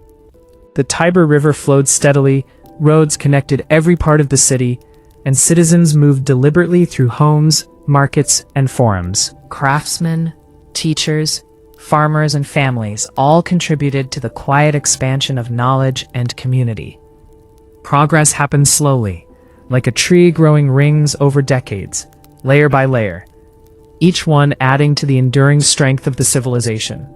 The Tiber River flowed steadily, roads connected every part of the city, and citizens moved deliberately through homes, markets, and forums. Craftsmen, teachers, farmers, and families all contributed to the quiet expansion of knowledge and community. Progress happened slowly, like a tree growing rings over decades, layer by layer, each one adding to the enduring strength of the civilization.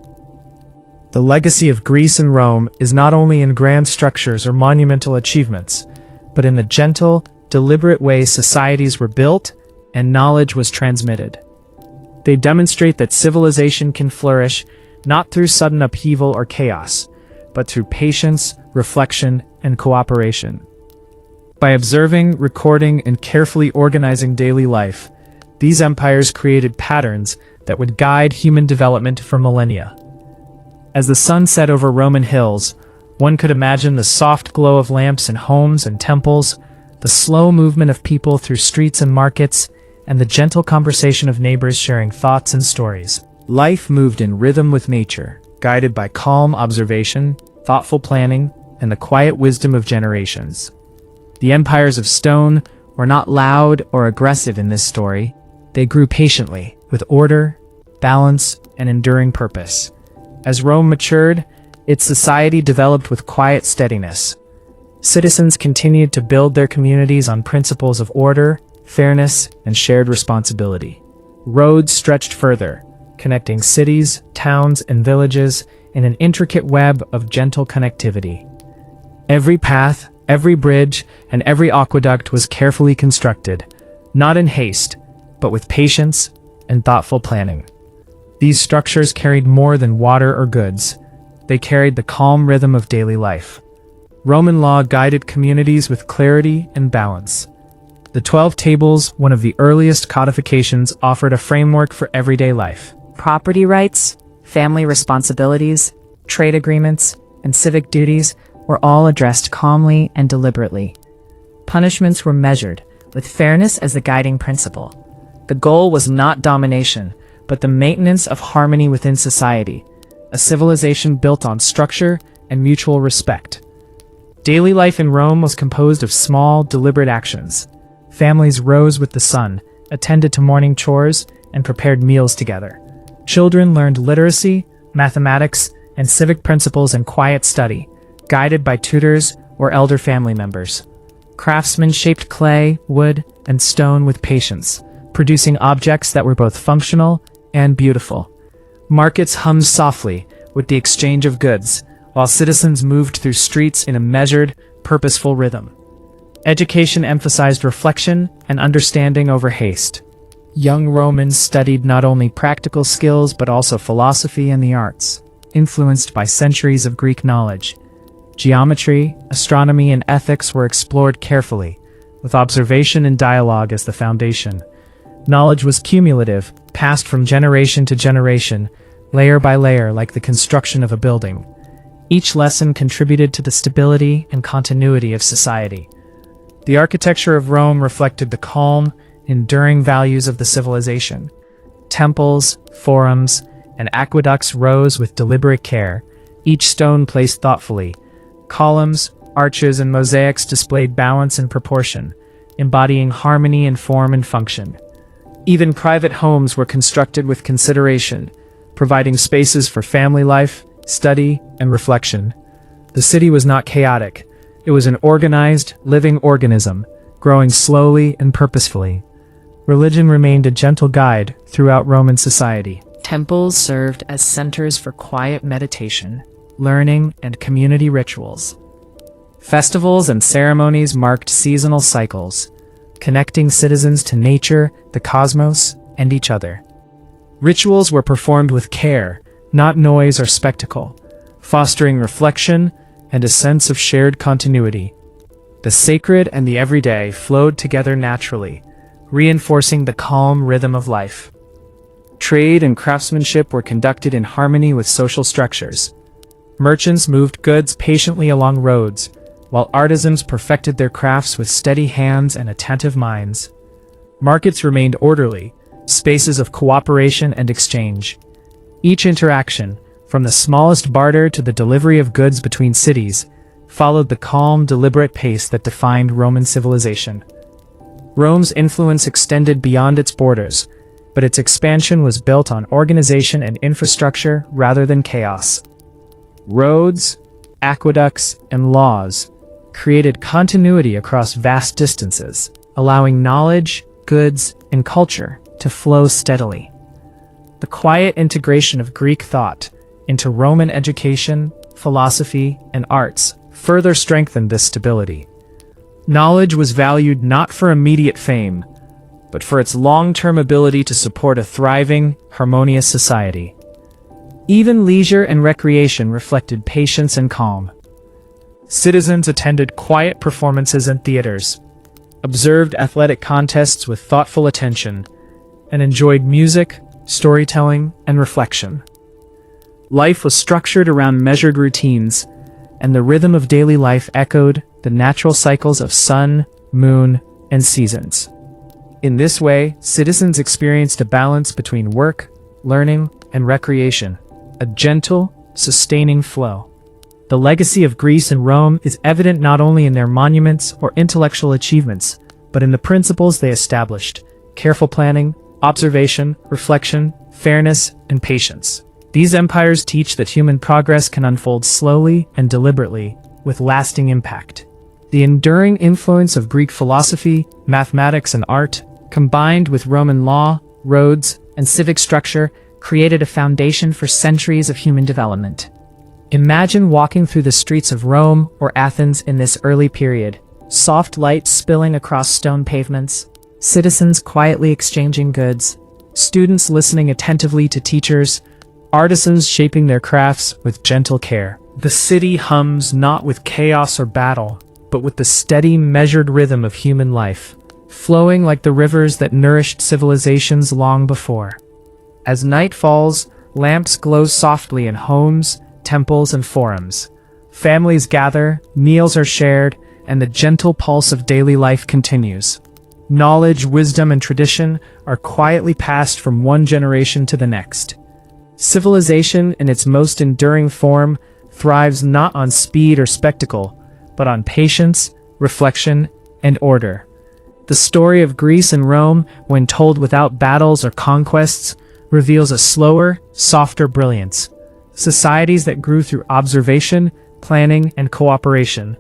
The legacy of Greece and Rome is not only in grand structures or monumental achievements, but in the gentle, deliberate way societies were built and knowledge was transmitted. They demonstrate that civilization can flourish not through sudden upheaval or chaos, but through patience, reflection, and cooperation. By observing, recording, and carefully organizing daily life, these empires created patterns that would guide human development for millennia. As the sun set over Roman hills, one could imagine the soft glow of lamps in homes and temples, the slow movement of people through streets and markets, and the gentle conversation of neighbors sharing thoughts and stories. Life moved in rhythm with nature, guided by calm observation, thoughtful planning, and the quiet wisdom of generations. The empires of stone were not loud or aggressive in this story. They grew patiently, with order, balance, and enduring purpose. As Rome matured, its society developed with quiet steadiness. Citizens continued to build their communities on principles of order, fairness, and shared responsibility. Roads stretched further, connecting cities, towns, and villages in an intricate web of gentle connectivity. Every path, every bridge, and every aqueduct was carefully constructed, not in haste, but with patience and thoughtful planning. These structures carried more than water or goods. They carried the calm rhythm of daily life. Roman law guided communities with clarity and balance. The 12 Tables, one of the earliest codifications, offered a framework for everyday life. Property rights, family responsibilities, trade agreements, and civic duties were all addressed calmly and deliberately. Punishments were measured, with fairness as the guiding principle. The goal was not domination, but the maintenance of harmony within society, a civilization built on structure and mutual respect. Daily life in Rome was composed of small, deliberate actions. Families rose with the sun, attended to morning chores, and prepared meals together. Children learned literacy, mathematics, and civic principles in quiet study, guided by tutors or elder family members. Craftsmen shaped clay, wood, and stone with patience, producing objects that were both functional and beautiful. Markets hummed softly with the exchange of goods, while citizens moved through streets in a measured, purposeful rhythm. Education emphasized reflection and understanding over haste. Young Romans studied not only practical skills but also philosophy and the arts, influenced by centuries of Greek knowledge. Geometry, astronomy, and ethics were explored carefully, with observation and dialogue as the foundation. Knowledge was cumulative, passed from generation to generation, layer by layer like the construction of a building. Each lesson contributed to the stability and continuity of society. The architecture of Rome reflected the calm, enduring values of the civilization. Temples, forums, and aqueducts rose with deliberate care, each stone placed thoughtfully. Columns, arches, and mosaics displayed balance and proportion, embodying harmony in form and function. Even private homes were constructed with consideration, providing spaces for family life, study, and reflection. The city was not chaotic. It was an organized, living organism, growing slowly and purposefully. Religion remained a gentle guide throughout Roman society. Temples served as centers for quiet meditation, learning, and community rituals. Festivals and ceremonies marked seasonal cycles, connecting citizens to nature, the cosmos, and each other. Rituals were performed with care, not noise or spectacle, fostering reflection and a sense of shared continuity. The sacred and the everyday flowed together naturally, reinforcing the calm rhythm of life. Trade and craftsmanship were conducted in harmony with social structures. Merchants moved goods patiently along roads, while artisans perfected their crafts with steady hands and attentive minds. Markets remained orderly, spaces of cooperation and exchange. Each interaction, from the smallest barter to the delivery of goods between cities, followed the calm, deliberate pace that defined Roman civilization. Rome's influence extended beyond its borders, but its expansion was built on organization and infrastructure rather than chaos. Roads, aqueducts, and laws created continuity across vast distances, allowing knowledge, goods, and culture to flow steadily. The quiet integration of Greek thought into Roman education, philosophy, and arts further strengthened this stability. Knowledge was valued not for immediate fame, but for its long-term ability to support a thriving, harmonious society. Even leisure and recreation reflected patience and calm. Citizens attended quiet performances in theaters, observed athletic contests with thoughtful attention, and enjoyed music, storytelling, and reflection. Life was structured around measured routines, and the rhythm of daily life echoed the natural cycles of sun, moon, and seasons. In this way, citizens experienced a balance between work, learning, and recreation, a gentle, sustaining flow. The legacy of Greece and Rome is evident not only in their monuments or intellectual achievements, but in the principles they established: careful planning, observation, reflection, fairness, and patience. These empires teach that human progress can unfold slowly and deliberately, with lasting impact. The enduring influence of Greek philosophy, mathematics, and art, combined with Roman law, roads, and civic structure, created a foundation for centuries of human development. Imagine walking through the streets of Rome or Athens in this early period, soft light spilling across stone pavements, citizens quietly exchanging goods, students listening attentively to teachers, artisans shaping their crafts with gentle care. The city hums not with chaos or battle, but with the steady, measured rhythm of human life, flowing like the rivers that nourished civilizations long before. As night falls, lamps glow softly in homes, temples, and forums. Families gather, meals are shared, and the gentle pulse of daily life continues. Knowledge, wisdom, and tradition are quietly passed from one generation to the next. Civilization, in its most enduring form, thrives not on speed or spectacle, but on patience, reflection, and order. The story of Greece and Rome, when told without battles or conquests, reveals a slower, softer brilliance. Societies that grew through observation, planning, and cooperation.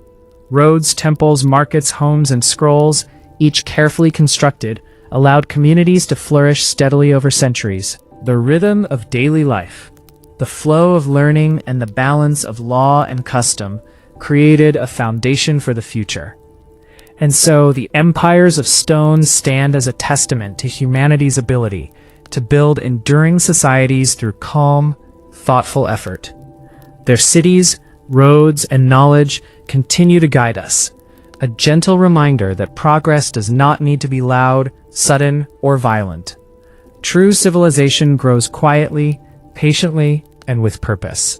Roads, temples, markets, homes, and scrolls, each carefully constructed, allowed communities to flourish steadily over centuries. The rhythm of daily life, the flow of learning, and the balance of law and custom created a foundation for the future. And so the empires of stone stand as a testament to humanity's ability to build enduring societies through calm, thoughtful effort. Their cities, roads, and knowledge continue to guide us, a gentle reminder that progress does not need to be loud, sudden, or violent. True civilization grows quietly, patiently, and with purpose.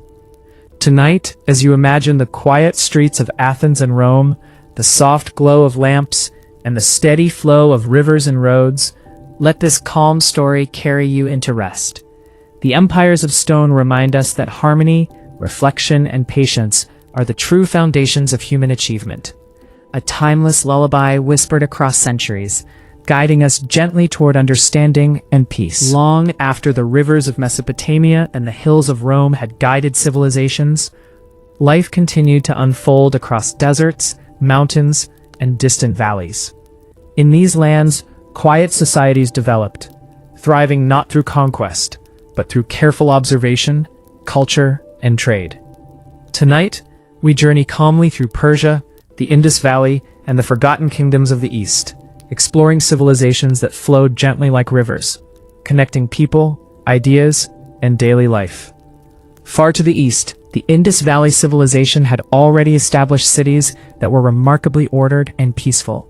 Tonight, as you imagine the quiet streets of Athens and Rome, the soft glow of lamps, and the steady flow of rivers and roads, let this calm story carry you into rest. The empires of stone remind us that harmony, reflection, and patience are the true foundations of human achievement. A timeless lullaby whispered across centuries, guiding us gently toward understanding and peace. Long after the rivers of Mesopotamia and the hills of Rome had guided civilizations, life continued to unfold across deserts, mountains, and distant valleys. In these lands, quiet societies developed, thriving not through conquest, but through careful observation, culture, and trade. Tonight, we journey calmly through Persia, the Indus Valley, and the forgotten kingdoms of the East, exploring civilizations that flowed gently like rivers, connecting people, ideas, and daily life. Far to the east, the Indus Valley civilization had already established cities that were remarkably ordered and peaceful.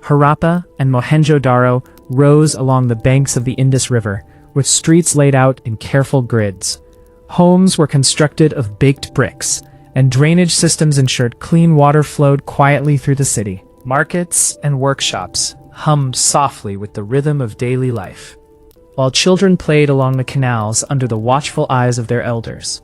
Harappa and Mohenjo-daro rose along the banks of the Indus River, with streets laid out in careful grids. Homes were constructed of baked bricks, and drainage systems ensured clean water flowed quietly through the city. Markets and workshops hummed softly with the rhythm of daily life, while children played along the canals under the watchful eyes of their elders.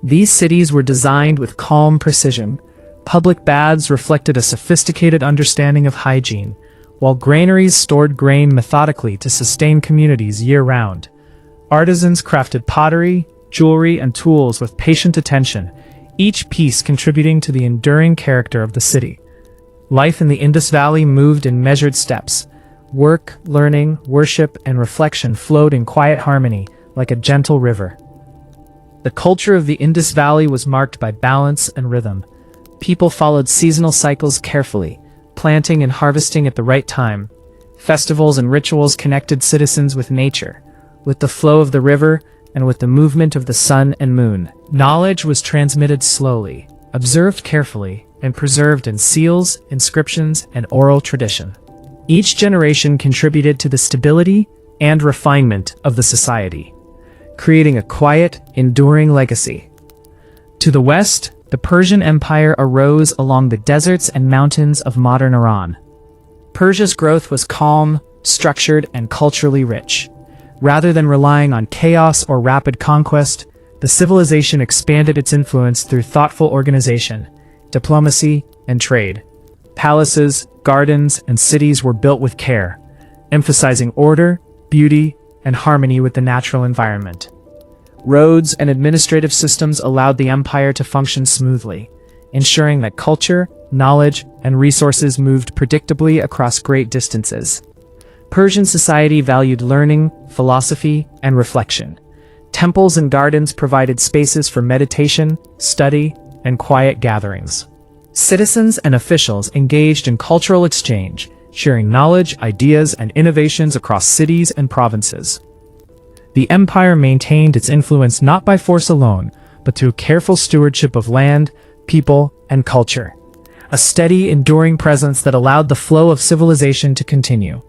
These cities were designed with calm precision. Public baths reflected a sophisticated understanding of hygiene, while granaries stored grain methodically to sustain communities year-round. Artisans crafted pottery, jewelry, and tools with patient attention, each piece contributing to the enduring character of the city. Life in the Indus Valley moved in measured steps. Work, learning, worship, and reflection flowed in quiet harmony, like a gentle river. The culture of the Indus Valley was marked by balance and rhythm. People followed seasonal cycles carefully, planting and harvesting at the right time. Festivals and rituals connected citizens with nature, with the flow of the river and with the movement of the sun and moon. Knowledge was transmitted slowly, observed carefully, and preserved in seals, inscriptions, and oral tradition. Each generation contributed to the stability and refinement of the society, creating a quiet, enduring legacy. To the west, the Persian Empire arose along the deserts and mountains of modern Iran. Persia's growth was calm, structured, and culturally rich. Rather than relying on chaos or rapid conquest, the civilization expanded its influence through thoughtful organization, diplomacy, and trade. Palaces, gardens, and cities were built with care, emphasizing order, beauty, and harmony with the natural environment. Roads and administrative systems allowed the empire to function smoothly, ensuring that culture, knowledge, and resources moved predictably across great distances. Persian society valued learning, philosophy, and reflection. Temples and gardens provided spaces for meditation, study, and quiet gatherings. Citizens and officials engaged in cultural exchange, sharing knowledge, ideas, and innovations across cities and provinces. The empire maintained its influence not by force alone, but through careful stewardship of land, people, and culture. A steady, enduring presence that allowed the flow of civilization to continue.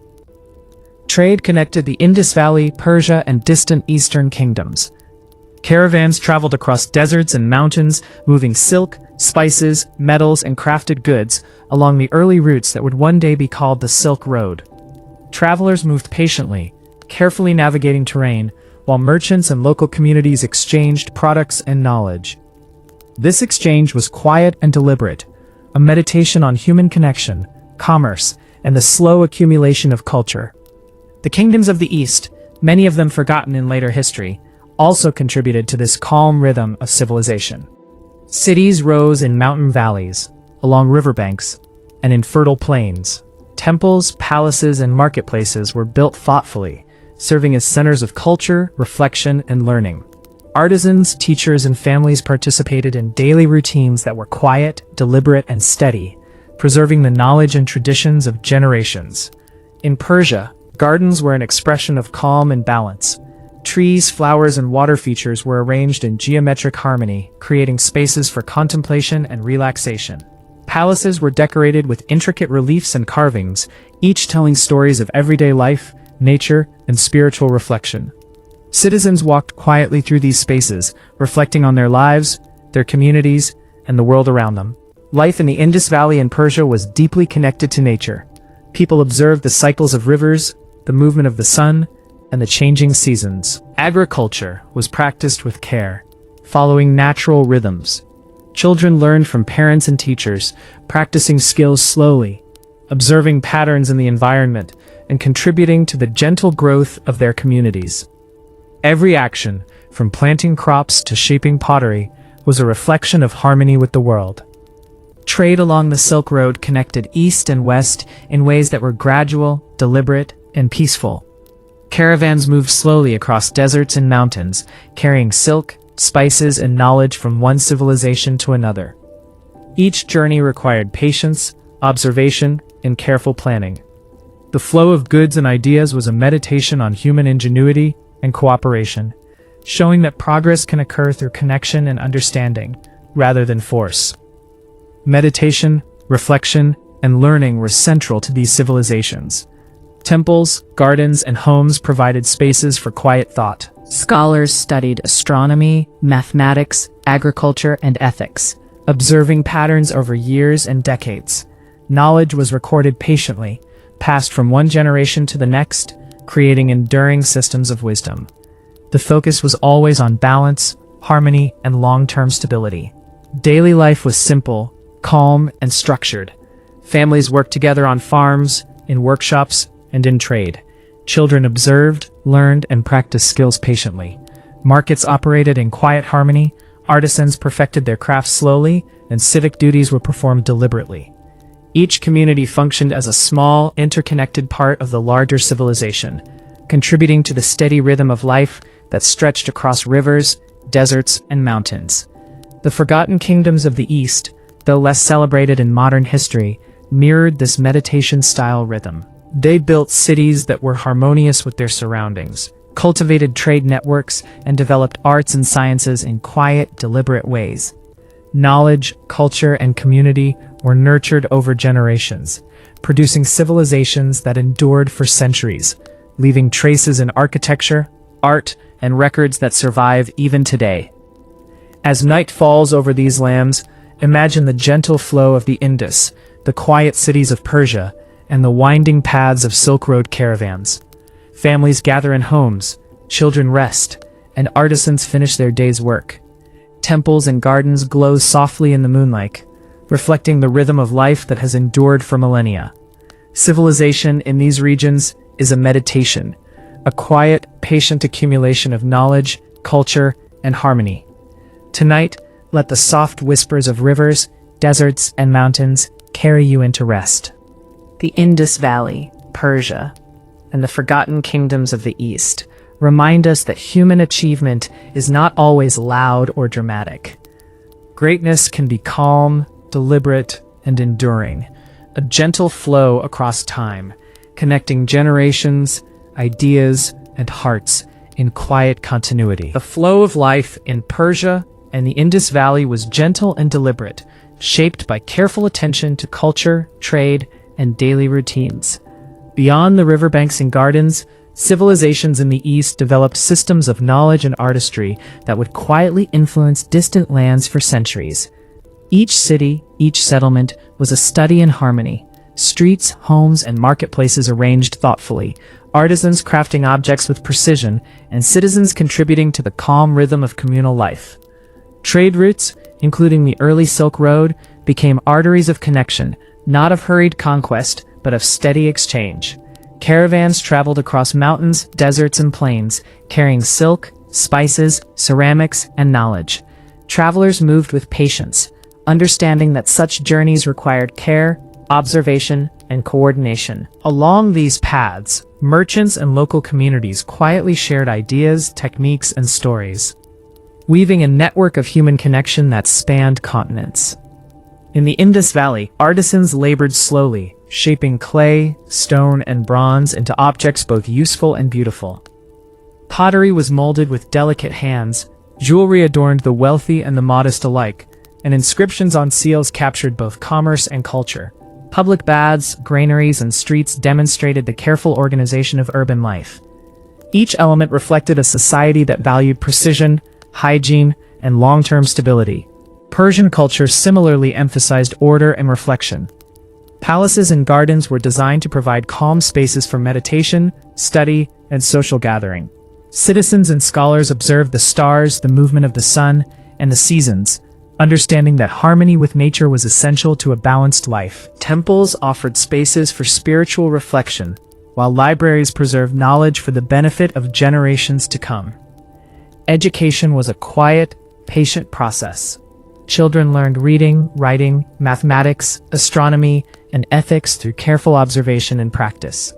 Trade connected the Indus Valley, Persia, and distant eastern kingdoms. Caravans traveled across deserts and mountains, moving silk, spices, metals, and crafted goods along the early routes that would one day be called the Silk Road. Travelers moved patiently, carefully navigating terrain, while merchants and local communities exchanged products and knowledge. This exchange was quiet and deliberate, a meditation on human connection, commerce, and the slow accumulation of culture. The kingdoms of the East, many of them forgotten in later history, also contributed to this calm rhythm of civilization. Cities rose in mountain valleys, along riverbanks, and in fertile plains. Temples, palaces, and marketplaces were built thoughtfully, serving as centers of culture, reflection, and learning. Artisans, teachers, and families participated in daily routines that were quiet, deliberate, and steady, preserving the knowledge and traditions of generations. In Persia, gardens were an expression of calm and balance. Trees, flowers, and water features were arranged in geometric harmony, creating spaces for contemplation and relaxation. Palaces were decorated with intricate reliefs and carvings, each telling stories of everyday life, nature, and spiritual reflection. Citizens walked quietly through these spaces, reflecting on their lives, their communities, and the world around them. Life in the Indus Valley in Persia was deeply connected to nature. People observed the cycles of rivers, the movement of the sun, and the changing seasons. Agriculture was practiced with care, following natural rhythms. Children learned from parents and teachers, practicing skills slowly, observing patterns in the environment, and contributing to the gentle growth of their communities. Every action, from planting crops to shaping pottery, was a reflection of harmony with the world. Trade along the Silk Road connected east and west in ways that were gradual, deliberate, and peaceful. Caravans moved slowly across deserts and mountains, carrying silk, spices, and knowledge from one civilization to another. Each journey required patience, observation, and careful planning. The flow of goods and ideas was a meditation on human ingenuity and cooperation, showing that progress can occur through connection and understanding, rather than force. Meditation, reflection, and learning were central to these civilizations. Temples, gardens, and homes provided spaces for quiet thought. Scholars studied astronomy, mathematics, agriculture, and ethics, observing patterns over years and decades. Knowledge was recorded patiently, passed from one generation to the next, creating enduring systems of wisdom. The focus was always on balance, harmony, and long-term stability. Daily life was simple, calm, and structured. Families worked together on farms, in workshops, and in trade. Children observed, learned, and practiced skills patiently. Markets operated in quiet harmony, artisans perfected their crafts slowly, and civic duties were performed deliberately. Each community functioned as a small, interconnected part of the larger civilization, contributing to the steady rhythm of life that stretched across rivers, deserts, and mountains. The forgotten kingdoms of the East, though less celebrated in modern history, mirrored this meditation-style rhythm. They built cities that were harmonious with their surroundings, cultivated trade networks, and developed arts and sciences in quiet, deliberate ways. Knowledge, culture, and community were nurtured over generations, producing civilizations that endured for centuries, leaving traces in architecture, art, and records that survive even today. As night falls over these lands, imagine the gentle flow of the Indus, the quiet cities of Persia, and the winding paths of Silk Road caravans. Families gather in homes, children rest, and artisans finish their day's work. Temples and gardens glow softly in the moonlight, reflecting the rhythm of life that has endured for millennia. Civilization in these regions is a meditation, a quiet, patient accumulation of knowledge, culture, and harmony. Tonight, let the soft whispers of rivers, deserts, and mountains carry you into rest. The Indus Valley, Persia, and the forgotten kingdoms of the East remind us that human achievement is not always loud or dramatic. Greatness can be calm, deliberate, and enduring, a gentle flow across time, connecting generations, ideas, and hearts in quiet continuity. The flow of life in Persia and the Indus Valley was gentle and deliberate, shaped by careful attention to culture, trade, and daily routines. Beyond the riverbanks and gardens, civilizations in the East developed systems of knowledge and artistry that would quietly influence distant lands for centuries. Each city, each settlement, was a study in harmony. Streets, homes, and marketplaces arranged thoughtfully, artisans crafting objects with precision, and citizens contributing to the calm rhythm of communal life. Trade routes, including the early Silk Road, became arteries of connection, not of hurried conquest, but of steady exchange. Caravans traveled across mountains, deserts, and plains, carrying silk, spices, ceramics, and knowledge. Travelers moved with patience, understanding that such journeys required care, observation, and coordination. Along these paths, merchants and local communities quietly shared ideas, techniques, and stories, weaving a network of human connection that spanned continents. In the Indus Valley, artisans labored slowly, shaping clay, stone, and bronze into objects both useful and beautiful. Pottery was molded with delicate hands, jewelry adorned the wealthy and the modest alike, and inscriptions on seals captured both commerce and culture. Public baths, granaries, and streets demonstrated the careful organization of urban life. Each element reflected a society that valued precision, hygiene, and long-term stability. Persian culture similarly emphasized order and reflection. Palaces and gardens were designed to provide calm spaces for meditation, study, and social gathering. Citizens and scholars observed the stars, the movement of the sun, and the seasons, understanding that harmony with nature was essential to a balanced life. Temples offered spaces for spiritual reflection, while libraries preserved knowledge for the benefit of generations to come. Education was a quiet, patient process. Children learned reading, writing, mathematics, astronomy, and ethics through careful observation and practice.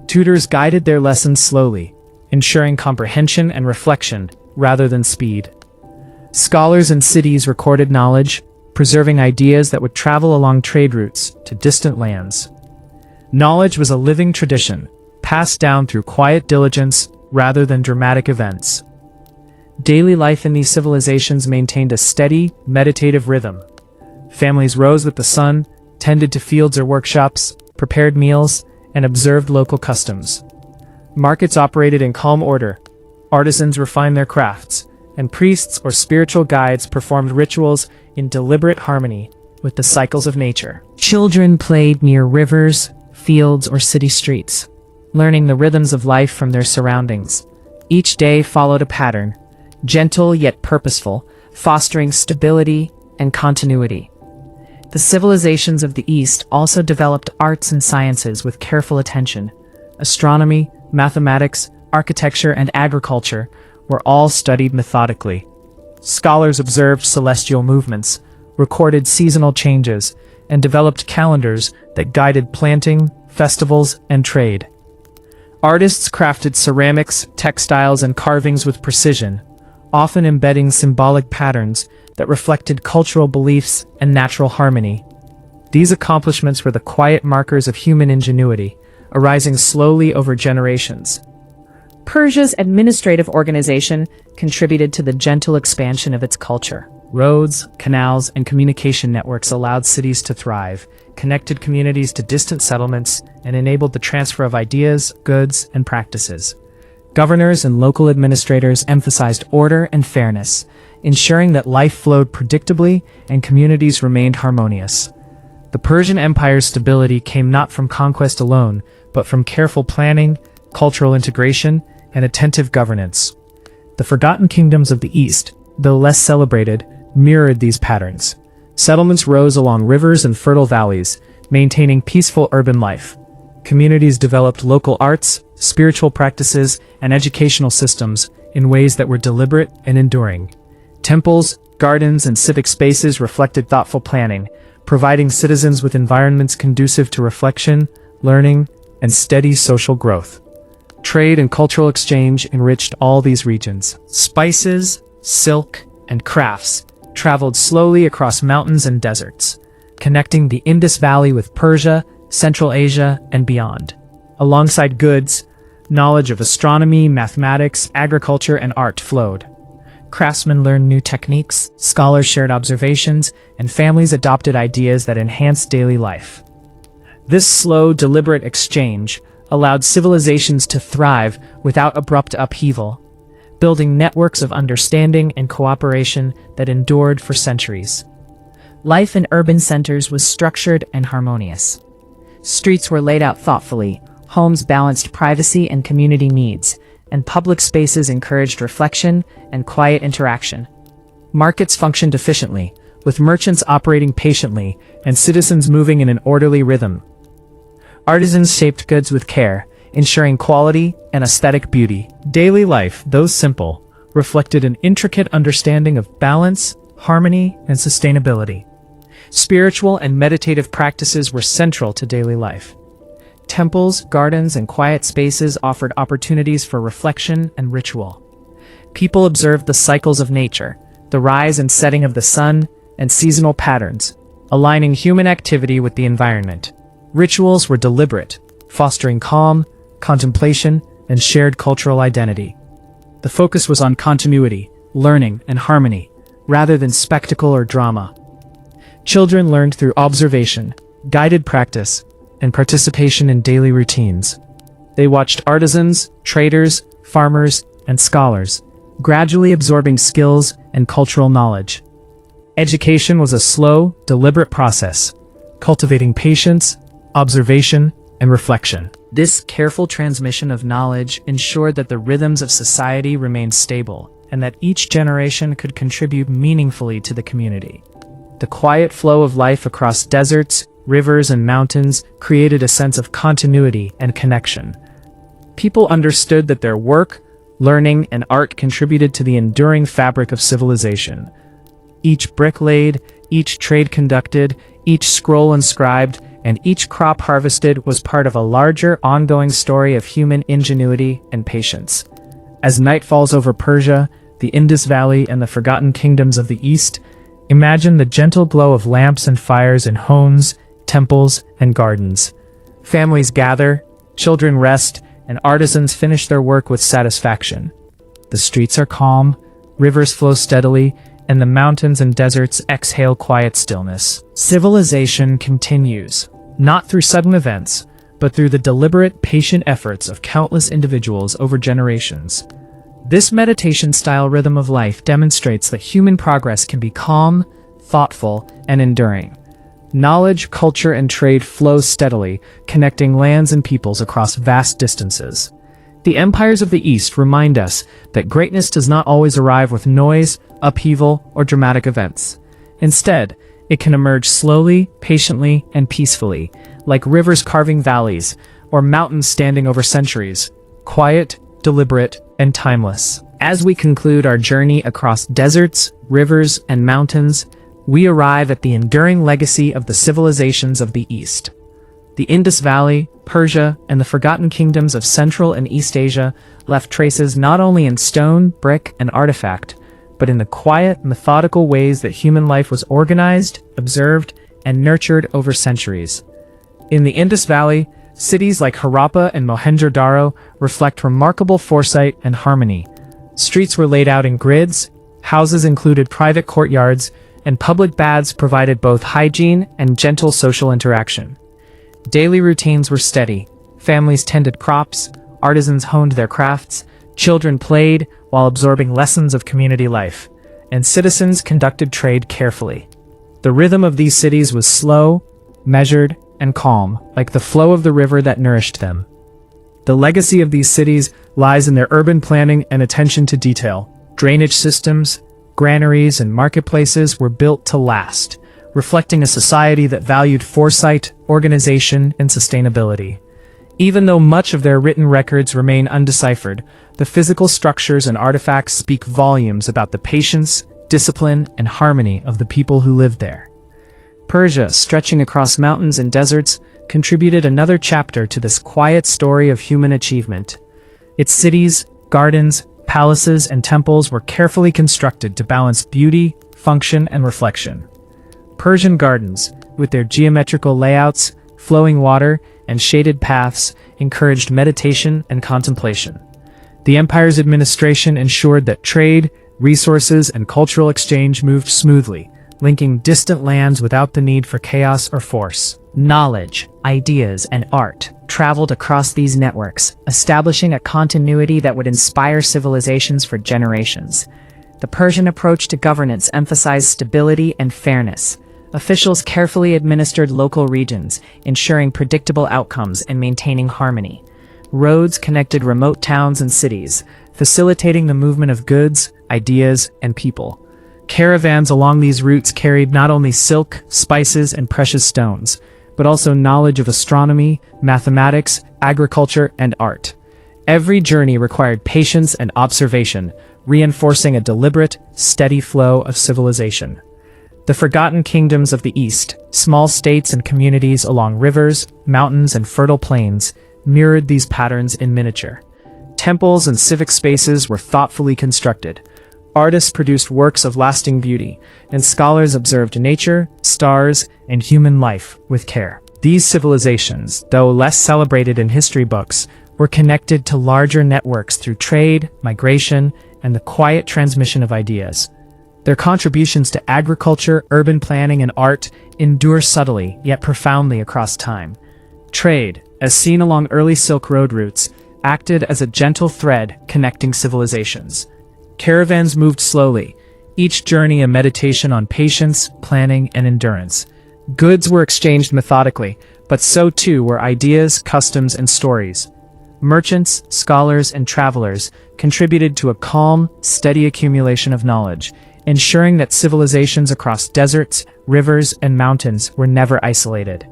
Tutors guided their lessons slowly, ensuring comprehension and reflection rather than speed. Scholars in cities recorded knowledge, preserving ideas that would travel along trade routes to distant lands. Knowledge was a living tradition, passed down through quiet diligence rather than dramatic events. Daily life in these civilizations maintained a steady, meditative rhythm. Families rose with the sun, tended to fields or workshops, prepared meals, and observed local customs. Markets operated in calm order, artisans refined their crafts, and priests or spiritual guides performed rituals in deliberate harmony with the cycles of nature. Children played near rivers, fields, or city streets, learning the rhythms of life from their surroundings. Each day followed a pattern, gentle yet purposeful, fostering stability and continuity. The civilizations of the East also developed arts and sciences with careful attention. Astronomy, mathematics, architecture, and agriculture were all studied methodically. Scholars observed celestial movements, recorded seasonal changes, and developed calendars that guided planting, festivals, and trade. Artists crafted ceramics, textiles, and carvings with precision, often embedding symbolic patterns that reflected cultural beliefs and natural harmony. These accomplishments were the quiet markers of human ingenuity, arising slowly over generations. Persia's administrative organization contributed to the gentle expansion of its culture. Roads, canals, and communication networks allowed cities to thrive, connected communities to distant settlements, and enabled the transfer of ideas, goods, and practices. Governors and local administrators emphasized order and fairness, ensuring that life flowed predictably and communities remained harmonious. The Persian Empire's stability came not from conquest alone, but from careful planning, cultural integration, and attentive governance. The forgotten kingdoms of the East, though less celebrated, mirrored these patterns. Settlements rose along rivers and fertile valleys, maintaining peaceful urban life. Communities developed local arts, spiritual practices, and educational systems in ways that were deliberate and enduring. Temples, gardens, and civic spaces reflected thoughtful planning, providing citizens with environments conducive to reflection, learning, and steady social growth. Trade and cultural exchange enriched all these regions. Spices, silk, and crafts traveled slowly across mountains and deserts, connecting the Indus Valley with Persia, Central Asia, and beyond. Alongside goods, knowledge of astronomy, mathematics, agriculture, and art flowed. Craftsmen learned new techniques, scholars shared observations, and families adopted ideas that enhanced daily life. This slow, deliberate exchange allowed civilizations to thrive without abrupt upheaval, building networks of understanding and cooperation that endured for centuries. Life in urban centers was structured and harmonious. Streets were laid out thoughtfully, homes balanced privacy and community needs, and public spaces encouraged reflection and quiet interaction. Markets functioned efficiently, with merchants operating patiently and citizens moving in an orderly rhythm. Artisans shaped goods with care, ensuring quality and aesthetic beauty. Daily life, though simple, reflected an intricate understanding of balance, harmony, and sustainability. Spiritual and meditative practices were central to daily life. Temples, gardens, and quiet spaces offered opportunities for reflection and ritual. People observed the cycles of nature, the rise and setting of the sun, and seasonal patterns, aligning human activity with the environment. Rituals were deliberate, fostering calm, contemplation, and shared cultural identity. The focus was on continuity, learning, and harmony, rather than spectacle or drama. Children learned through observation, guided practice, and participation in daily routines. They watched artisans, traders, farmers, and scholars, gradually absorbing skills and cultural knowledge. Education was a slow, deliberate process, cultivating patience, observation, and reflection. This careful transmission of knowledge ensured that the rhythms of society remained stable and that each generation could contribute meaningfully to the community. The quiet flow of life across deserts, rivers, and mountains created a sense of continuity and connection. People understood that their work, learning, and art contributed to the enduring fabric of civilization. Each brick laid, each trade conducted, each scroll inscribed, and each crop harvested was part of a larger, ongoing story of human ingenuity and patience. As night falls over Persia, the Indus Valley, and the forgotten kingdoms of the East, imagine the gentle glow of lamps and fires in homes, temples, and gardens. Families gather, children rest, and artisans finish their work with satisfaction. The streets are calm, rivers flow steadily, and the mountains and deserts exhale quiet stillness. Civilization continues, not through sudden events, but through the deliberate, patient efforts of countless individuals over generations. This meditation-style rhythm of life demonstrates that human progress can be calm, thoughtful, and enduring. Knowledge, culture, and trade flow steadily, connecting lands and peoples across vast distances. The empires of the East remind us that greatness does not always arrive with noise, upheaval, or dramatic events. Instead, it can emerge slowly, patiently, and peacefully, like rivers carving valleys, or mountains standing over centuries, quiet, deliberate, and timeless. As we conclude our journey across deserts, rivers, and mountains, we arrive at the enduring legacy of the civilizations of the East. The Indus Valley, Persia, and the forgotten kingdoms of Central and East Asia left traces not only in stone, brick, and artifact, but in the quiet, methodical ways that human life was organized, observed, and nurtured over centuries. In the Indus Valley, Cities like Harappa and Mohenjo-daro reflect remarkable foresight and harmony. Streets were laid out in grids, houses included private courtyards, and public baths provided both hygiene and gentle social interaction. Daily routines were steady. Families tended crops, artisans honed their crafts, children played while absorbing lessons of community life, and citizens conducted trade carefully. The rhythm of these cities was slow, measured, and calm, like the flow of the river that nourished them. The legacy of these cities lies in their urban planning and attention to detail. Drainage systems, granaries, and marketplaces were built to last, reflecting a society that valued foresight, organization, and sustainability. Even though much of their written records remain undeciphered, the physical structures and artifacts speak volumes about the patience, discipline, and harmony of the people who lived there. Persia, stretching across mountains and deserts, contributed another chapter to this quiet story of human achievement. Its cities, gardens, palaces, and temples were carefully constructed to balance beauty, function, and reflection. Persian gardens, with their geometrical layouts, flowing water, and shaded paths, encouraged meditation and contemplation. The empire's administration ensured that trade, resources, and cultural exchange moved smoothly, linking distant lands without the need for chaos or force. Knowledge, ideas, and art traveled across these networks, establishing a continuity that would inspire civilizations for generations. The Persian approach to governance emphasized stability and fairness. Officials carefully administered local regions, ensuring predictable outcomes and maintaining harmony. Roads connected remote towns and cities, facilitating the movement of goods, ideas, and people. Caravans along these routes carried not only silk, spices, and precious stones, but also knowledge of astronomy, mathematics, agriculture, and art. Every journey required patience and observation, reinforcing a deliberate, steady flow of civilization. The forgotten kingdoms of the East, small states and communities along rivers, mountains, and fertile plains, mirrored these patterns in miniature. Temples and civic spaces were thoughtfully constructed. Artists produced works of lasting beauty, and scholars observed nature, stars, and human life with care. These civilizations, though less celebrated in history books, were connected to larger networks through trade, migration, and the quiet transmission of ideas. Their contributions to agriculture, urban planning, and art endure subtly yet profoundly across time. Trade, as seen along early Silk Road routes, acted as a gentle thread connecting civilizations. Caravans moved slowly, each journey a meditation on patience, planning, and endurance. Goods were exchanged methodically, but so too were ideas, customs, and stories. Merchants, scholars, and travelers contributed to a calm, steady accumulation of knowledge, ensuring that civilizations across deserts, rivers, and mountains were never isolated.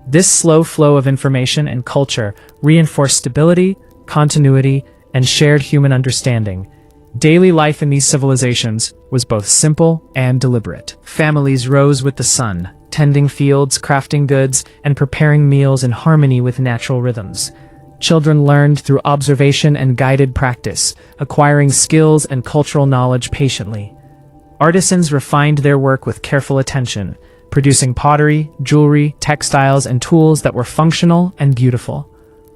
This slow flow of information and culture reinforced stability, continuity, and shared human understanding. Daily life in these civilizations was both simple and deliberate. Families rose with the sun, tending fields, crafting goods, and preparing meals in harmony with natural rhythms. Children learned through observation and guided practice, acquiring skills and cultural knowledge patiently. Artisans refined their work with careful attention, producing pottery, jewelry, textiles, and tools that were functional and beautiful.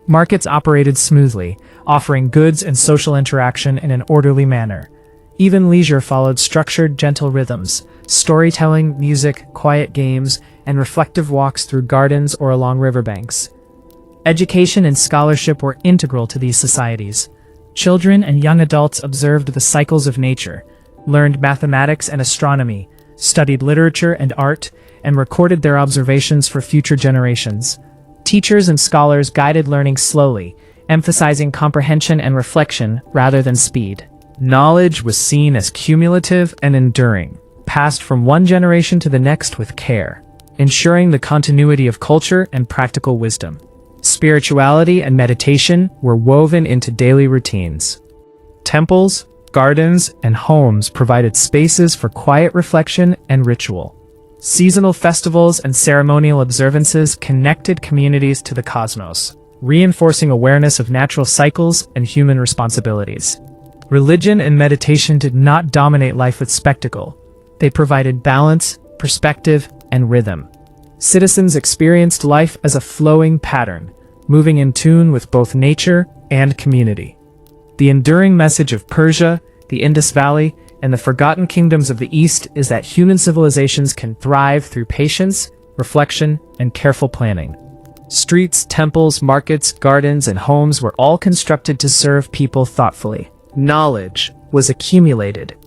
Markets operated smoothly, offering goods and social interaction in an orderly manner. Even leisure followed structured, gentle rhythms: storytelling, music, quiet games, and reflective walks through gardens or along riverbanks. Education and scholarship were integral to these societies. Children and young adults observed the cycles of nature, learned mathematics and astronomy, studied literature and art, and recorded their observations for future generations. Teachers and scholars guided learning slowly, emphasizing comprehension and reflection rather than speed. Knowledge was seen as cumulative and enduring, passed from one generation to the next with care, ensuring the continuity of culture and practical wisdom. Spirituality and meditation were woven into daily routines. Temples, gardens, and homes provided spaces for quiet reflection and ritual. Seasonal festivals and ceremonial observances connected communities to the cosmos, reinforcing awareness of natural cycles and human responsibilities. Religion and meditation did not dominate life with spectacle. They provided balance, perspective, and rhythm. Citizens experienced life as a flowing pattern, moving in tune with both nature and community. The enduring message of Persia, the Indus Valley, and the forgotten kingdoms of the East is that human civilizations can thrive through patience, reflection, and careful planning. Streets, temples, markets, gardens, and homes were all constructed to serve people thoughtfully. Knowledge was accumulated,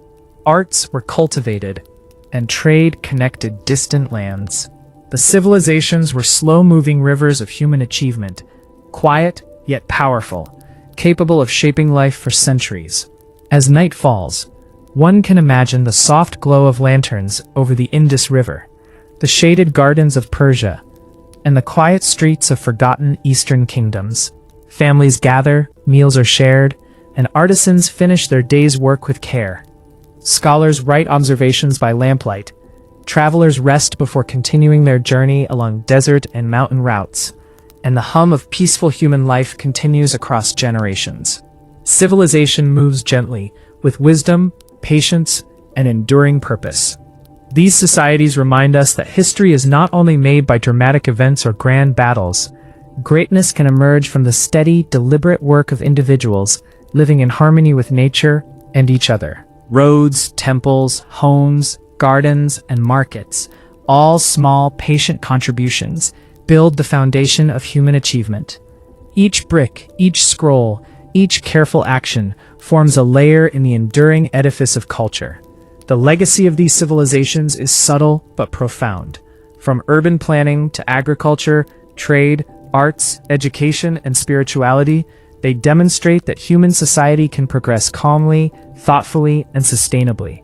arts were cultivated, and trade connected distant lands. The civilizations were slow-moving rivers of human achievement, quiet yet powerful, capable of shaping life for centuries. As night falls, one can imagine the soft glow of lanterns over the Indus River, the shaded gardens of Persia, and the quiet streets of forgotten eastern kingdoms. Families gather, meals are shared, and artisans finish their day's work with care. Scholars write observations by lamplight. Travelers rest before continuing their journey along desert and mountain routes, and the hum of peaceful human life continues across generations. Civilization moves gently, with wisdom, patience, and enduring purpose. These societies remind us that history is not only made by dramatic events or grand battles. Greatness can emerge from the steady, deliberate work of individuals living in harmony with nature and each other. Roads, temples, homes, gardens, and markets, all small, patient contributions, build the foundation of human achievement. Each brick, each scroll, each careful action forms a layer in the enduring edifice of culture. The legacy of these civilizations is subtle but profound. From urban planning to agriculture, trade, arts, education, and spirituality, they demonstrate that human society can progress calmly, thoughtfully, and sustainably.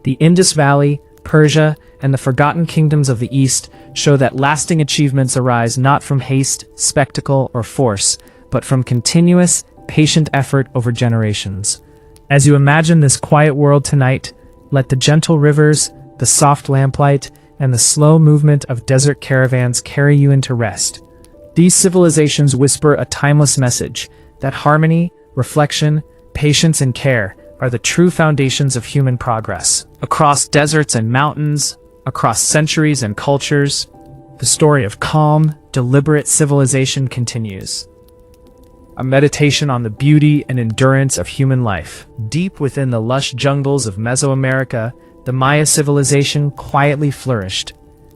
The Indus Valley, Persia, and the forgotten kingdoms of the East show that lasting achievements arise not from haste, spectacle, or force, but from continuous, patient effort over generations. As you imagine this quiet world tonight, let the gentle rivers, the soft lamplight, and the slow movement of desert caravans carry you into rest. These civilizations whisper a timeless message that harmony, reflection, patience, and care are the true foundations of human progress. Across deserts and mountains, across centuries and cultures, the story of calm, deliberate civilization continues. A meditation on the beauty and endurance of human life. Deep within the lush jungles of Mesoamerica, the Maya civilization quietly flourished.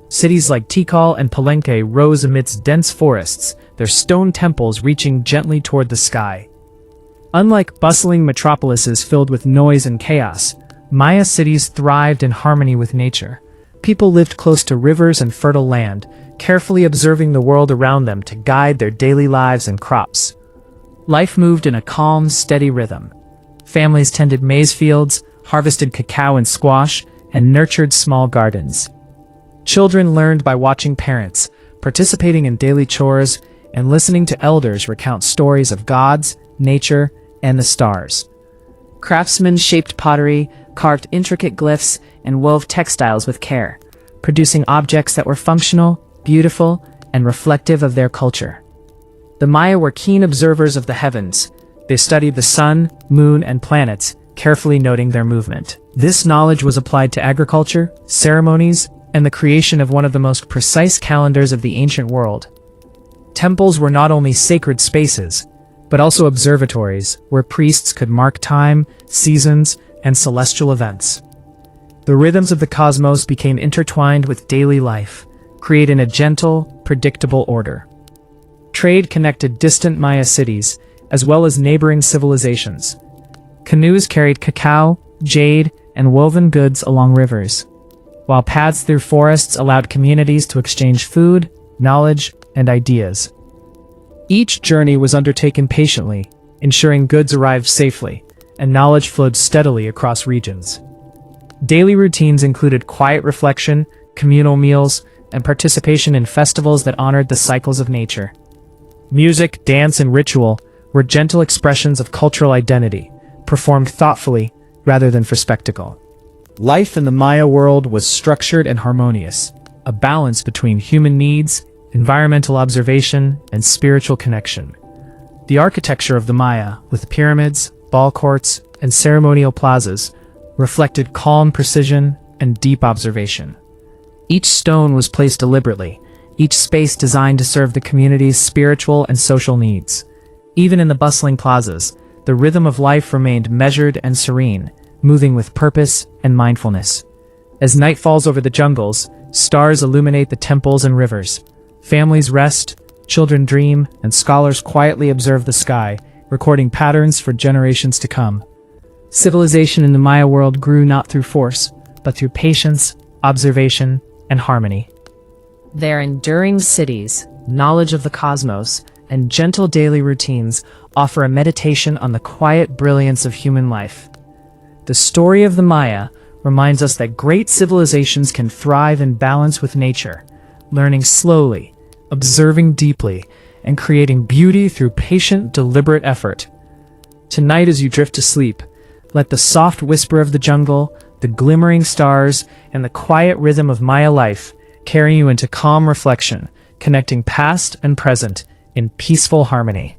Cities like Tikal and Palenque rose amidst dense forests, their stone temples reaching gently toward the sky. Unlike bustling metropolises filled with noise and chaos, Maya cities thrived in harmony with nature. People lived close to rivers and fertile land, carefully observing the world around them to guide their daily lives and crops. Life moved in a calm, steady rhythm. Families tended maize fields, harvested cacao and squash, and nurtured small gardens. Children learned by watching parents, participating in daily chores, and listening to elders recount stories of gods, nature, and the stars. Craftsmen shaped pottery, carved intricate glyphs, and wove textiles with care, producing objects that were functional, beautiful, and reflective of their culture. The Maya were keen observers of the heavens. They studied the sun, moon, and planets, carefully noting their movement. This knowledge was applied to agriculture, ceremonies, and the creation of one of the most precise calendars of the ancient world. Temples were not only sacred spaces, but also observatories where priests could mark time, seasons, and celestial events. The rhythms of the cosmos became intertwined with daily life, creating a gentle, predictable order. Trade connected distant Maya cities, as well as neighboring civilizations. Canoes carried cacao, jade, and woven goods along rivers, while paths through forests allowed communities to exchange food, knowledge, and ideas. Each journey was undertaken patiently, ensuring goods arrived safely, and knowledge flowed steadily across regions. Daily routines included quiet reflection, communal meals, and participation in festivals that honored the cycles of nature. Music, dance, and ritual were gentle expressions of cultural identity, performed thoughtfully rather than for spectacle. Life in the Maya world was structured and harmonious, a balance between human needs, environmental observation, and spiritual connection. The architecture of the Maya, with pyramids, ball courts, and ceremonial plazas, reflected calm precision and deep observation. Each stone was placed deliberately, each space designed to serve the community's spiritual and social needs. Even in the bustling plazas, the rhythm of life remained measured and serene, moving with purpose and mindfulness. As night falls over the jungles, stars illuminate the temples and rivers. Families rest, children dream, and scholars quietly observe the sky, recording patterns for generations to come. Civilization in the Maya world grew not through force, but through patience, observation, and harmony. Their enduring cities, knowledge of the cosmos, and gentle daily routines offer a meditation on the quiet brilliance of human life. The story of the Maya reminds us that great civilizations can thrive in balance with nature, learning slowly, observing deeply, and creating beauty through patient, deliberate effort. Tonight, as you drift to sleep, let the soft whisper of the jungle, the glimmering stars, and the quiet rhythm of Maya life carry you into calm reflection, connecting past and present in peaceful harmony.